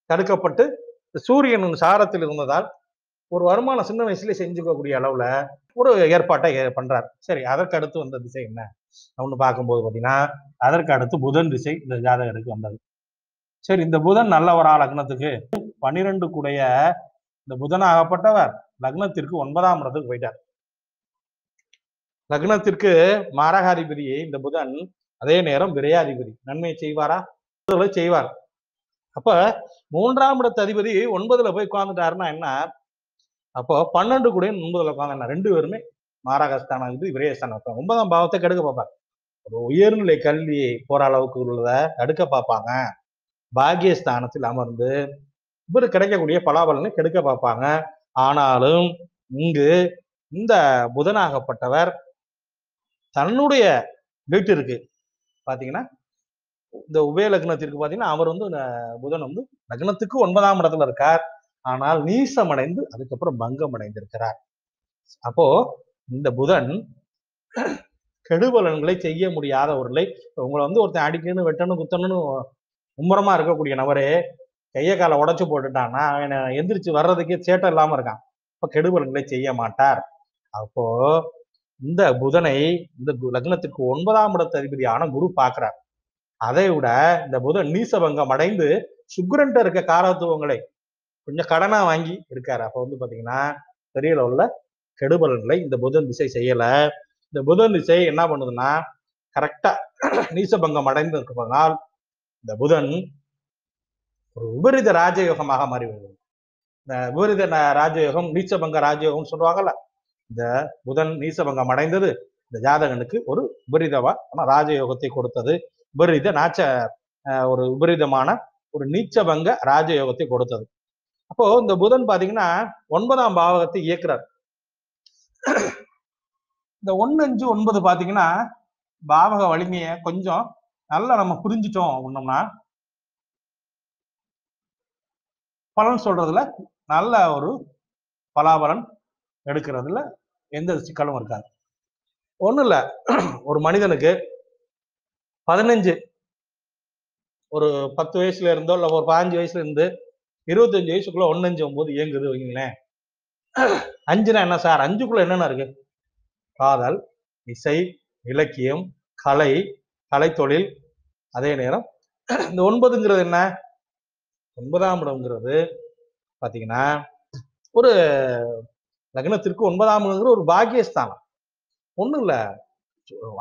தடுக்கப்பட்டு சூரியனின் சாரத்தில் இருந்ததால் ஒரு வருமானம் சின்ன வயசுல செஞ்சுக்கக்கூடிய அளவுல ஒரு ஏற்பாட்டை பண்றார். சரி, அதற்கு அடுத்து வந்த திசை என்ன அப்படின்னு பார்க்கும்போது பாத்தீங்கன்னா, அதற்கு அடுத்து புதன் திசை இந்த ஜாதகருக்கு வந்தது. சரி, இந்த புதன் நல்லவரா லக்னத்துக்கு, 12 கூடைய இந்த புதன் ஆகப்பட்டவர் லக்னத்திற்கு 9ஆம் இடத்துக்கு போயிட்டார். லக்னத்திற்கு மாரகாதிபதியை இந்த புதன், அதே நேரம் விரையாதிபதி, நன்மையை செய்வாரா, செய்வார். அப்ப 3ஆம் இடத்து அதிபதி 9ல போய் உட்கார்ந்துட்டாருன்னா என்ன, அப்போ 12 கூட 9ல உட்கார்ந்து 2 பேருமே மாரகஸ்தானாதிபதி விரயஸ்தானம் 9ஆம் பாவத்தை கெடுக்க பார்ப்பார். ஒரு உயர்நிலை கல்வி போற அளவுக்கு உள்ளத தடுக்க பார்ப்பாங்க. பாக்கியஸ்தானத்தில் அமர்ந்து இவரு கிடைக்கக்கூடிய பலாபலனை கெடுக்க பார்ப்பாங்க. ஆனாலும் இங்கு இந்த புதனாகப்பட்டவர் தன்னுடைய வீட்டிற்கு பாத்தீங்கன்னா, இந்த உபய லக்னத்திற்கு பாத்தீங்கன்னா அவர் வந்து புதன் வந்து லக்னத்துக்கு 9ஆம் இடத்துல இருக்கார். ஆனால் நீசம் அடைந்து அதுக்கப்புறம் பங்கம் அடைந்திருக்கிறார். அப்போ இந்த புதன் கெடுபலன்களை செய்ய முடியாத ஒரு நிலை. உங்களை வந்து ஒருத்தன் அடிக்கணும், வெட்டணும், குத்தணும்னு மும்முரமா இருக்கக்கூடிய நபரே கைய காலை உடைச்சு போட்டுட்டான்னா அவனை எந்திரிச்சு வர்றதுக்கே சேட்டம் இல்லாம இருக்கான். இப்ப கெடுபலன்களை செய்ய மாட்டார். அப்போ இந்த புதனை இந்த லக்னத்துக்கு 9ஆம் இடத்து அதிபதியான குரு பார்க்கிறார். அதை விட இந்த புதன் நீசபங்கம் அடைந்து சுக்கிரன்ட்ட இருக்க காரத்துவங்களை கொஞ்சம் கடனா வாங்கி இருக்காரு. அப்ப வந்து பாத்தீங்கன்னா பெரிய அளவுல கெடுபலன்களை இந்த புதன் திசை செய்யல. இந்த புதன் திசை என்ன பண்ணுதுன்னா கரெக்டா நீசபங்கம் அடைந்து இருப்பதனால் இந்த புதன் ஒரு விபரீத ராஜயோகமாக மாறி வருகிறது. இந்த விபரீத ராஜயோகம், நீச்சபங்க ராஜயோகம் சொல்லுவாங்கல்ல, இந்த புதன் நீசபங்கம் அடைந்தது இந்த ஜாதகனுக்கு ஒரு விபரீதமான ராஜயோகத்தை கொடுத்தது. விபரீத ஒரு விபரீதமான ஒரு நீச்சபங்க ராஜயோகத்தை கொடுத்தது. அப்போ இந்த புதன் பாத்தீங்கன்னா 9ஆம் பாவகத்தை இயக்குறார். இந்த 1, 5, 9 பாத்தீங்கன்னா பாவக வலிமையை கொஞ்சம் நல்லா நம்ம புரிஞ்சிட்டோம் அப்படின்னோம்னா பலன் சொல்றதுல நல்ல ஒரு பலாபலன் எடுக்கிறதுல எந்த சிக்கலும் இருக்காது. ஒண்ணும் இல்ல, ஒரு மனிதனுக்கு 15 ஒரு 10 வயசுல இருந்தோ இல்ல ஒரு 15 வயசுல இருந்து 25 வயசுக்குள்ள 1, 5, 9 இயங்குது வைங்களேன். அஞ்சுனா என்ன சார்? அஞ்சுக்குள்ள என்னென்ன இருக்கு? காதல், இசை, இலக்கியம், கலை, கலைத்தொழில். அதே நேரம் இந்த 9ங்கிறது என்ன? 9ஆம் இடம்ங்கிறது பாத்தீங்கன்னா ஒரு லக்னத்திற்கு 9ஆம் இடம்ங்கிற ஒரு பாக்கியஸ்தானம். ஒண்ணும் இல்ல.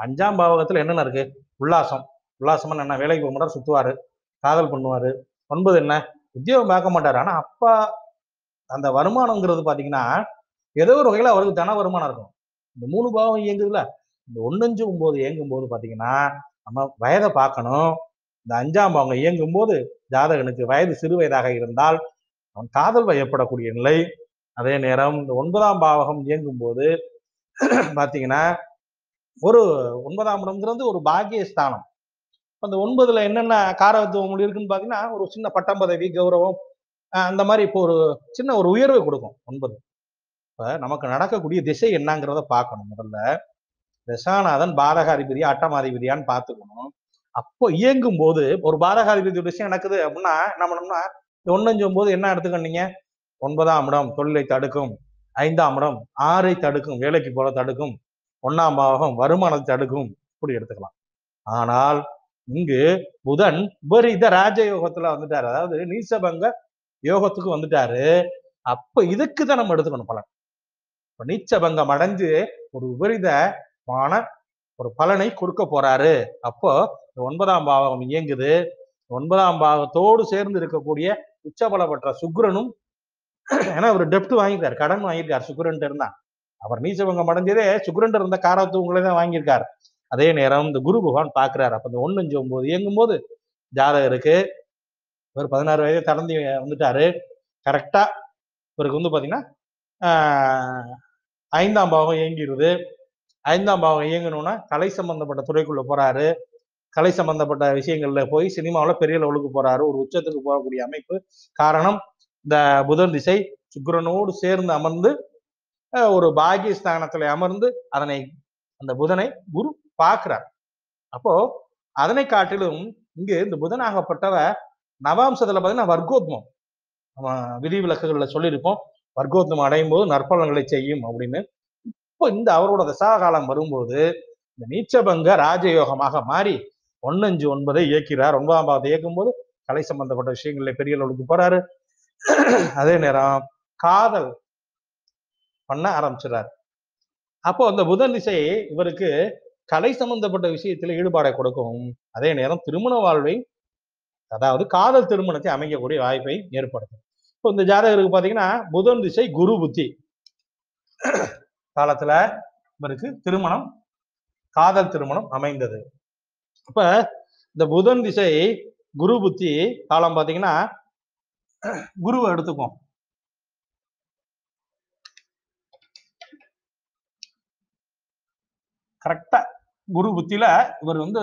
5ஆம் பாவகத்துல என்னென்ன இருக்கு? உல்லாசம். உல்லாசம்னா என்ன? வேலைக்கு போக மாட்டார், சுத்துவாரு, காதல் பண்ணுவாரு. 9 என்ன? உத்தியோகம் பார்க்க மாட்டாரு. ஆனா அப்பா அந்த வருமானம்ங்கிறது பாத்தீங்கன்னா ஏதோ ஒரு வகையில அவருக்கு தன வருமானம் இருக்கும். இந்த 3 பாவம் இயங்குதுல, இந்த 1, 5, 9 இயங்கும் போது பாத்தீங்கன்னா நம்ம வயதை பார்க்கணும். இந்த 5ஆம் பாவம் இயங்கும் போது ஜாதகனுக்கு வயது சிறு வயதாக இருந்தால் அவன் காதல் வயப்படக்கூடிய நிலை. அதே நேரம் இந்த 9ஆம் பாவகம் இயங்கும் போது பாத்தீங்கன்னா ஒரு 9ஆம் இடம்ங்கிறது ஒரு பாக்கியஸ்தானம். அந்த 9ல என்னென்ன காரகத்துவம் இருக்குன்னு பாத்தீங்கன்னா ஒரு சின்ன பட்டம் பதவி கௌரவம், அந்த மாதிரி இப்போ ஒரு சின்ன ஒரு உயர்வை கொடுக்கும் 9. இப்ப நமக்கு நடக்கக்கூடிய திசை என்னங்கிறத பார்க்கணும். முதல்ல தசாநாதன் பாதகாதிபதியா அட்டமாதிபதியான்னு பார்த்துக்கணும். அப்போ இயங்கும் போது ஒரு பாதகாதிபதி விஷயம் நடக்குது அப்படின்னா என்ன பண்ணணும்னா 1, 5, 9 என்ன எடுத்துக்கணும்? 9ஆம் இடம் தொழிலை தடுக்கும், 5ஆம் இடம் 6ஐ தடுக்கும், வேலைக்கு போல தடுக்கும், 1ஆம் பாவகம் வருமானத்தை தடுக்கும், இப்படி எடுத்துக்கலாம். ஆனால் இங்கு புதன் விபரீத ராஜயோகத்துல வந்துட்டாரு, அதாவது நீசபங்க யோகத்துக்கு வந்துட்டாரு. அப்ப இதுக்கு தான் நம்ம எடுத்துக்கணும் பலன். இப்ப நீச்சபங்கம் அடைஞ்சு ஒரு விபரீதமான ஒரு பலனை கொடுக்க போறாரு. அப்போ 9ஆம் பாவகம் இயங்குது. 9ஆம் பாவத்தோடு சேர்ந்து இருக்கக்கூடிய உச்சபல பெற்ற சுக்கிரனும், ஏன்னா அவர் டெப்ட் வாங்கியிருக்காரு, கடன் வாங்கியிருக்காரு சுக்கிரன் இருந்தா. அவர் நீச்சபங்கம் அடைஞ்சதே சுக்கிரன் இருந்த காரத்துவங்களை தான் வாங்கியிருக்காரு. அதே நேரம் இந்த குரு பகவான் பாக்குறாரு. அப்ப இந்த 1, 5, 9 இயங்கும் போது ஜாதகருக்கு ஒரு 16 வயதை கடந்து வந்துட்டாரு. கரெக்டா இவருக்கு வந்து பாத்தீங்கன்னா 5ஆம் பாவம் இயங்கிடுது. 5ஆம் பாவம் இயங்கணும்னா கலை சம்பந்தப்பட்ட துறைக்குள்ள போறாரு. கலை சம்பந்தப்பட்ட விஷயங்கள்ல போய் சினிமாவில் பெரிய லெவலுக்கு போறாரு. ஒரு உச்சத்துக்கு போகக்கூடிய அமைப்பு. காரணம் இந்த புதன் திசை சுக்கிரனோடு சேர்ந்து அமர்ந்து ஒரு பாகியஸ்தானத்துல அமர்ந்து அதனை அந்த புதனை குரு பார்க்கிறார். அப்போ அதனை காட்டிலும் இங்கு இந்த புதனாகப்பட்டவ நவாம்சத்துல பாத்தீங்கன்னா வர்க்கோத்மம், நம்ம விதிவிலக்குகள்ல சொல்லியிருப்போம். வர்க்கோத்மம் அடையும் போது நற்பலன்களை செய்யும் அப்படின்னு. இப்போ இந்த அவரோட தசாகாலம் வரும்போது இந்த நீச்சபங்க ராஜயோகமாக மாறி 1, 5, 9ஐ இயக்கிறார். 9ஆம் பாவத்தை இயக்கும் போது கலை சம்பந்தப்பட்ட விஷயங்கள்ல பெரிய அளவுக்கு போறாரு. அதே நேரம் காதல் பண்ண ஆரம்பிச்சிடறாரு. அப்போ அந்த புதன் திசை இவருக்கு கலை சம்பந்தப்பட்ட விஷயத்துல ஈடுபாடை கொடுக்கும். அதே நேரம் திருமண வாழ்வை, அதாவது காதல் திருமணத்தை அமைக்கக்கூடிய வாய்ப்பை ஏற்படுத்தும். இப்போ இந்த ஜாதகருக்கு பாத்தீங்கன்னா புதன் திசை குரு புத்தி காலத்துல இவருக்கு திருமணம், காதல் திருமணம் அமைந்தது. அப்ப இந்த புதன் திசை குரு புத்தி காலம் பாத்தீங்கன்னா குருவை எடுத்துக்கும். கரெக்டா குரு புத்தியில இவர் வந்து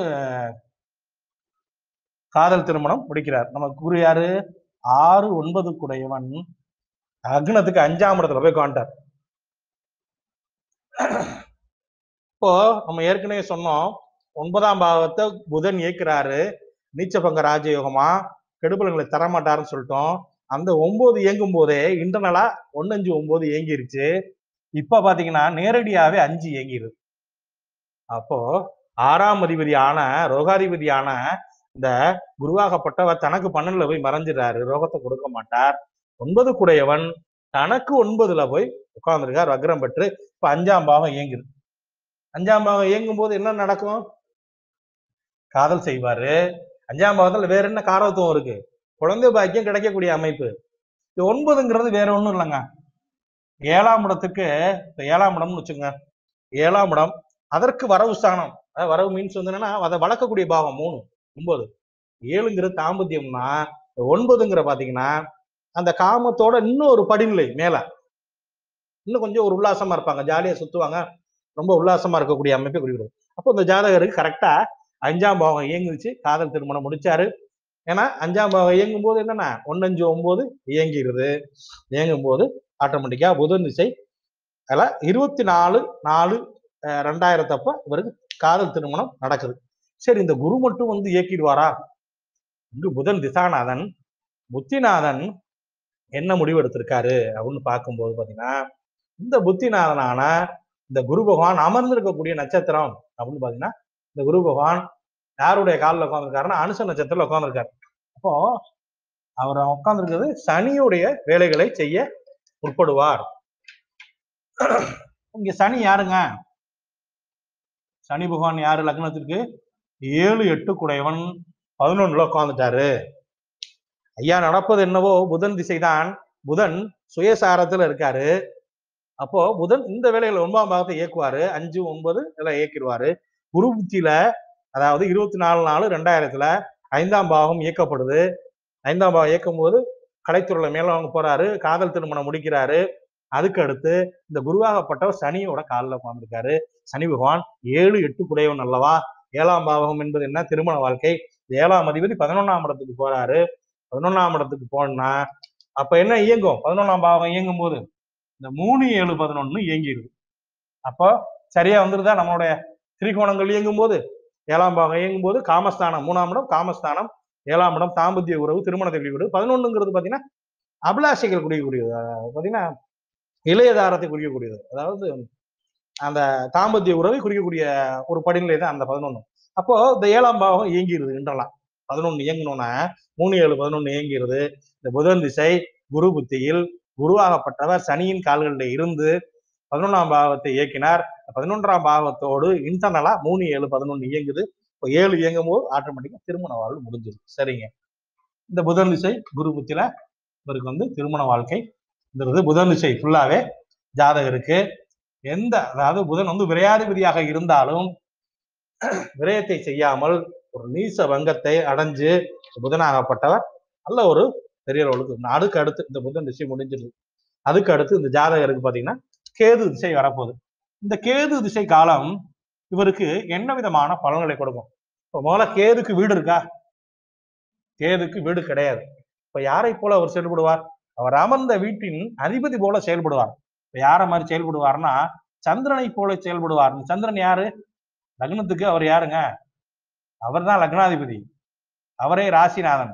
காதல் திருமணம் முடிக்கிறார். நம்ம குரு யாரு? 6, 9 குடையவன் லக்னத்துக்கு 5ஆம் இடத்துல போய் காண்டார். இப்போ நம்ம ஏற்கனவே சொன்னோம் 9ஆம் பாவத்தை புதன் இயக்குறாரு. நீச்சபங்க ராஜயோகமா கெடுபலங்களை தரமாட்டாருன்னு சொல்லிட்டோம். அந்த 9 இயங்கும் போதே இன்டர்னலா 1, 5, 9 இயங்கிருச்சு. இப்ப பாத்தீங்கன்னா நேரடியாவே 5 இயங்கிருது. அப்போ 6ஆம் அதிபதியான ரோகாதிபதியான இந்த குருவாகப்பட்டவர் தனக்கு 12ல போய் மறைஞ்சிடறாரு. ரோகத்தை கொடுக்க மாட்டார். 9 குடையவன் தனக்கு 9ல போய் உட்கார்ந்துருக்கார் வக்ரம் பெற்று. இப்ப 5ஆம் பாவம் இயங்குது. 5ஆம் பாவம் இயங்கும் போது என்ன நடக்கும்? காதல் செய்வாரு. 5ஆம் பாவத்துல வேற என்ன காரத்துவம் இருக்கு? குழந்தை பாக்கியம் கிடைக்கக்கூடிய அமைப்பு. 9ங்கிறது வேற ஒண்ணும் இல்லைங்க. 7ஆம் இடத்துக்கு, இப்ப 7ஆம் இடம்னு வச்சுங்க, 7ஆம் இடம் அதற்கு வரவு ஸ்தானம். வரவு மீன்ஸ் வந்து என்னன்னா அதை வளர்க்கக்கூடிய பாவம் 3, 9. 7ங்கிறது தாம்பத்தியம்னா 9ங்கிற பாத்தீங்கன்னா அந்த காமத்தோட இன்னும் ஒரு படிநிலை மேல, இன்னும் கொஞ்சம் ஒரு உல்லாசமா இருப்பாங்க, ஜாலியா சுத்துவாங்க, ரொம்ப உல்லாசமா இருக்கக்கூடிய அமைப்பை குறிப்பிடுது. அப்போ இந்த ஜாதகருக்கு கரெக்டா 5ஆம் பாவம் இயங்குச்சு, காதல் திருமணம் முடிச்சாரு. ஏன்னா 5ஆம் பாவம் இயங்கும் போது என்னன்னா 1, 5, 9 இயங்கிடுது. இயங்கும் போது ஆட்டோமேட்டிக்கா புதன் திசை அதுல 24/4/2000 அப்ப இவருக்கு காதல் திருமணம் நடக்குது. சரி, இந்த குரு மட்டும் வந்து இயக்கிடுவாரா? இங்கு புதன் திசாநாதன் புத்திநாதன் என்ன முடிவு எடுத்திருக்காரு அப்படின்னு பார்க்கும்போது பாத்தீங்கன்னா இந்த புத்திநாதனான இந்த குரு பகவான் அமர்ந்திருக்கக்கூடிய நட்சத்திரம் அப்படின்னு பாத்தீங்கன்னா, இந்த குரு பகவான் யாருடைய காலில் உட்காந்துருக்காருன்னா அனுச நட்சத்திரத்துல உட்காந்துருக்காரு. அப்போ அவர் உட்கார்ந்துருக்கிறது சனியுடைய வேலைகளை செய்ய முற்படுவார். இங்க சனி யாருங்க? சனி பகவான் யாரு லக்னத்திற்கு 7, 8 குடையவன் 11ல உட்காந்துட்டாரு. ஐயா நடப்பது என்னவோ புதன் திசைதான். புதன் சுயசாரத்துல இருக்காரு. அப்போ புதன் இந்த வேலைகளை 9ஆம் பாகத்தை இயக்குவாரு. 5, 9 இதெல்லாம் இயக்கிடுவாரு. குரு புத்தியில அதாவது 24/4/2000 5ஆம் பாகம் இயக்கப்படுது. 5ஆம் பாகம் இயக்கும் போது கலைத்துறையில மேல அவங்க போறாரு, காதல் திருமணம் முடிக்கிறாரு. அதுக்கு அடுத்து இந்த குருவாகப்பட்டவர் சனியோட காலில் உட்கார்ந்துருக்காரு. சனி பகவான் 7, 8 குடையவன் அல்லவா. 7ஆம் பாவகம் என்பது என்ன? திருமண வாழ்க்கை. 7ஆம் அதிபதி 11ஆம் இடத்துக்கு போறாரு. 11ஆம் இடத்துக்கு போனா அப்ப என்ன இயங்கும்? 11ஆம் பாவகம் இயங்கும் போது இந்த 3, 7, 11 இயங்கிடுது. அப்போ சரியா வந்துருதா? நம்மளுடைய திரிகோணங்கள் இயங்கும் போது 7ஆம் பாவகம் இயங்கும் போது காமஸ்தானம் 3ஆம் இடம் காமஸ்தானம், 7ஆம் இடம் தாம்பத்திய உறவு திருமணத்தை குறிக்கக்கூடியது. 11ங்கிறது பாத்தீங்கன்னா அபிலாஷைகள் குறிக்கக்கூடியது. பாத்தீங்கன்னா இளையதாரத்தை குறிக்கக்கூடியது. அதாவது அந்த தாம்பத்திய உறவை குறிக்கக்கூடிய ஒரு படிநிலை தான் அந்த 11. அப்போ இந்த 7ஆம் பாவம் இயங்கிடுது என்றலாம். 11 இயங்கணும்னா 3, 7, 11 இயங்கிறது. இந்த புதன் திசை குரு புத்தியில் குருவாகப்பட்டவர் சனியின் கால்களில் இருந்து 11ஆம் பாவத்தை இயக்கினார். 11ஆம் பாவத்தோடு இன்டர்னலா 3, 7, 11 இயங்குது. இப்போ 7 இயங்கும் போது ஆட்டோமேட்டிக்கா திருமண வாழ்வு முடிஞ்சுது. சரிங்க. இந்த புதன் திசை குரு புத்தியில இவருக்கு திருமண வாழ்க்கை புதன் திசை ஃபுல்லாவே ஜாதகருக்கு எந்த அதாவது புதன் விரையாதிபதியாக இருந்தாலும் விரயத்தை செய்யாமல் ஒரு நீச வங்கத்தை அடைஞ்சு புதனாகப்பட்டவர் நல்ல ஒரு பெரிய ரோலுக்கு. அதுக்கு அடுத்து இந்த புதன் திசை முடிஞ்சிருது. அதுக்கு அடுத்து இந்த ஜாதகருக்கு பாத்தீங்கன்னா கேது திசை வரப்போகுது. இந்த கேது திசை காலம் இவருக்கு என்ன விதமான பலன்களை கொடுக்கும்? இப்போ முதல்ல கேதுக்கு வீடு இருக்கா? கேதுக்கு வீடு கிடையாது. இப்ப யாரை போல அவர் செயல்படுவார்? அவர் அமர்ந்த வீட்டின் அதிபதி போல செயல்படுவார். இப்ப யார மாதிரி செயல்படுவார்னா சந்திரனை போல செயல்படுவார். சந்திரன் யாரு? லக்னத்துக்கு அவர் யாருங்க? அவர் தான் லக்னாதிபதி. அவரே ராசிநாதன்.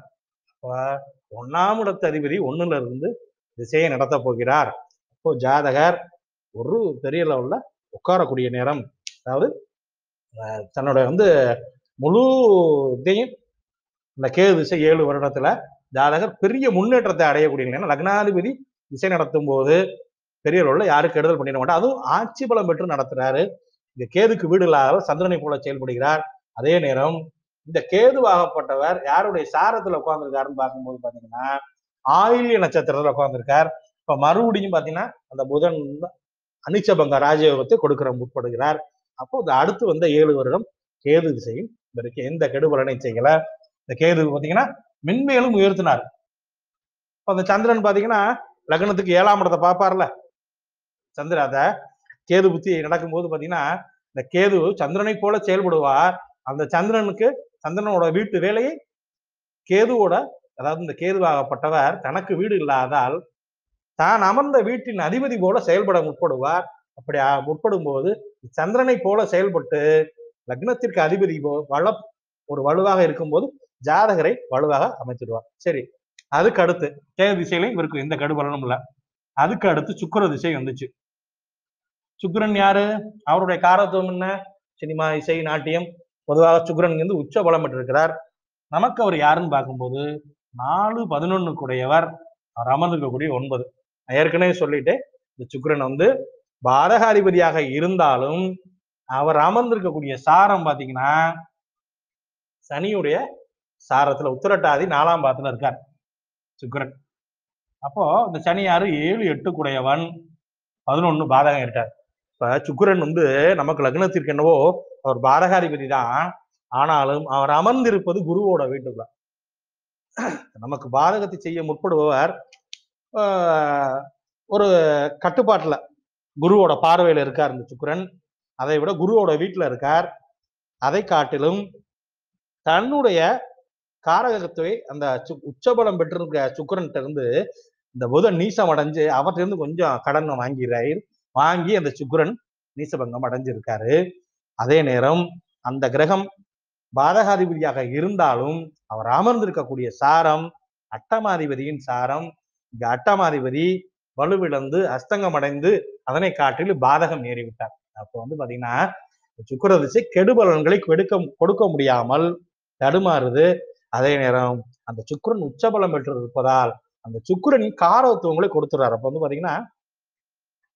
அப்ப 1ஆம் இடத்து அதிபதி 1ல இருந்து திசையை நடத்த போகிறார். அப்போ ஜாதகர் ஒரு பெரிய லெவல்ல உட்காரக்கூடிய நேரம். அதாவது தன்னோட முழு இதையும் இந்த கேது திசை 7 வருடத்துல ஜாதகர் பெரிய முன்னேற்றத்தை அடையக்கூடிய நேரம். லக்னாதிபதி திசை நடத்தும் போது பெரிய லெவல்ல யாரும் கெடுதல் பண்ணிட மாட்டார். அதுவும் ஆட்சி பலம் பெற்று நடத்துறாரு. இந்த கேதுக்கு வீடு இல்லாத சந்திரனை போல செயல்படுகிறார். அதே நேரம் இந்த கேதுவாகப்பட்டவர் யாருடைய சாரத்துல உட்கார்ந்துருக்காருன்னு பார்க்கும்போது பாத்தீங்கன்னா ஆயில்ய நட்சத்திரத்துல உட்கார்ந்துருக்கார். இப்ப மறுபடியும் பாத்தீங்கன்னா அந்த புதன் அனிச்சபங்க ராஜயோகத்தை கொடுக்கிற முற்படுகிறார். அப்போ இந்த அடுத்து 7 வருடம் கேது திசையும் இதற்கு எந்த கெடுபலனை செய்யல. இந்த கேது பாத்தீங்கன்னா மென்மேலும் உயர்த்தினார். இப்ப அந்த சந்திரன் பாத்தீங்கன்னா லக்னத்துக்கு 7ஆம் இடத்தை பார்ப்பார்ல சந்திரன். அத கேது புத்தி நடக்கும்போது பாத்தீங்கன்னா இந்த கேது சந்திரனை போல செயல்படுவார். அந்த சந்திரனோட வீட்டு வேலையை கேதுவோட அதாவது இந்த கேதுவாகப்பட்டவர் தனக்கு வீடு இல்லாதால் தான் அமர்ந்த வீட்டின் அதிபதி போல செயல்பட முற்படுவார். அப்படி முற்படும் போது சந்திரனை போல செயல்பட்டு லக்னத்திற்கு அதிபதி ஒரு வலுவாக இருக்கும்போது ஜாதகரை வலுவாக அமைச்சிடுவார். சரி, அதுக்கு அடுத்து கேது திசையிலையும் இவருக்கு எந்த கடுபலனும் இல்லை. அதுக்கு அடுத்து சுக்கிர திசை வந்துச்சு. சுக்கிரன் யாரு? அவருடைய காரத்துவம் என்ன? சினிமா, இசை, நாட்டியம். பொதுவாக சுக்கிரன் உச்ச பலம் பெற்றிருக்கிறார். நமக்கு அவர் யாருன்னு பார்க்கும்போது 4, 11 கூடையவர். அவர் அமர்ந்திருக்கக்கூடிய 9. ஏற்கனவே சொல்லிட்டு இந்த சுக்கிரன் பாதகாதிபதியாக இருந்தாலும் அவர் அமர்ந்திருக்கக்கூடிய சாரம் பாத்தீங்கன்னா சனியுடைய சாரத்துல உத்திரட்டாதி 4ஆம் பாதத்துல இருக்கார் சுக்கிரன். அப்போ இந்த சனி யாரு? 7, 8 கூடையவன் 11 பாதகம் இருக்கார். இப்ப சுக்கிரன் நமக்கு லக்னத்திற்கு என்னவோ அவர் பாதகாதிபதி தான். ஆனாலும் அவர் அமர்ந்திருப்பது குருவோட வீட்டுக்குள்ள. நமக்கு பாதகத்தை செய்ய முற்படுபவர் ஒரு கட்டுப்பாட்டுல குருவோட பார்வையில இருக்கார் இந்த சுக்கிரன். அதை விட குருவோட வீட்டுல இருக்கார். அதை காட்டிலும் தன்னுடைய காரகத்துவை அந்த உச்சபலம் பெற்றிருக்க சுக்கிரன்கிட்ட இருந்து இந்த புதன் நீசம் அடைஞ்சு அவர்கிட்ட இருந்து கொஞ்சம் கடன் வாங்கி அந்த சுக்கிரன் நீசபங்கம் அடைஞ்சிருக்காரு. அதே நேரம் அந்த கிரகம் பாதகாதிபதியாக இருந்தாலும் அவர் அமர்ந்திருக்கக்கூடிய சாரம் அட்டமாதிபதியின் சாரம். இங்க அட்டமாதிபதி வலுவிழந்து அஸ்தங்கம் அடைந்து அதனை காட்டிலும் பாதகம் ஏறிவிட்டார். அப்போ பாத்தீங்கன்னா சுக்கிர திசை கெடுபலன்களை கொடுக்க முடியாமல் தடுமாறுது. அதே நேரம் அந்த சுக்கிரன் உச்சபலம் பெற்று இருப்பதால் அந்த சுக்கிரனின் காரகத்துவங்களை கொடுத்துறாரு. அப்ப பாத்தீங்கன்னா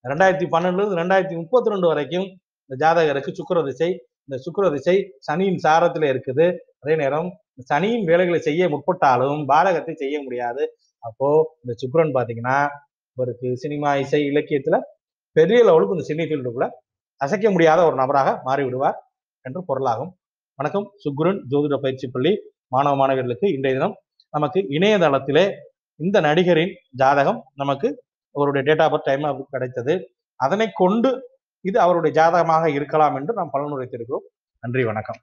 2012 2032 வரைக்கும் இந்த ஜாதகருக்கு சுக்கிர திசை, இந்த சுக்கிர திசை சனியின் சாரத்துல இருக்குது. அதே நேரம் சனியின் வேலைகளை செய்ய முற்பட்டாலும் பாதகத்தை செய்ய முடியாது. அப்போ இந்த சுக்கிரன் பாத்தீங்கன்னா இவருக்கு சினிமா, இசை, இலக்கியத்துல பெரிய லெவலுக்கு இந்த சினி ஃபீல்டுக்குள்ள அசைக்க முடியாத ஒரு நபராக மாறிவிடுவார் என்று பொருளாகும். வணக்கம். சுக்கிரன் ஜோதிட பயிற்சி பள்ளி மாணவ மாணவர்களுக்கு இன்றைய தினம் நமக்கு இணையதளத்திலே இந்த நடிகரின் ஜாதகம் நமக்கு அவருடைய டேட் ஆஃப் பர்த் டைம் கிடைத்தது. அதனை கொண்டு இது அவருடைய ஜாதகமாக இருக்கலாம் என்று நாம் பலன் உரைத்திருக்கிறோம். நன்றி, வணக்கம்.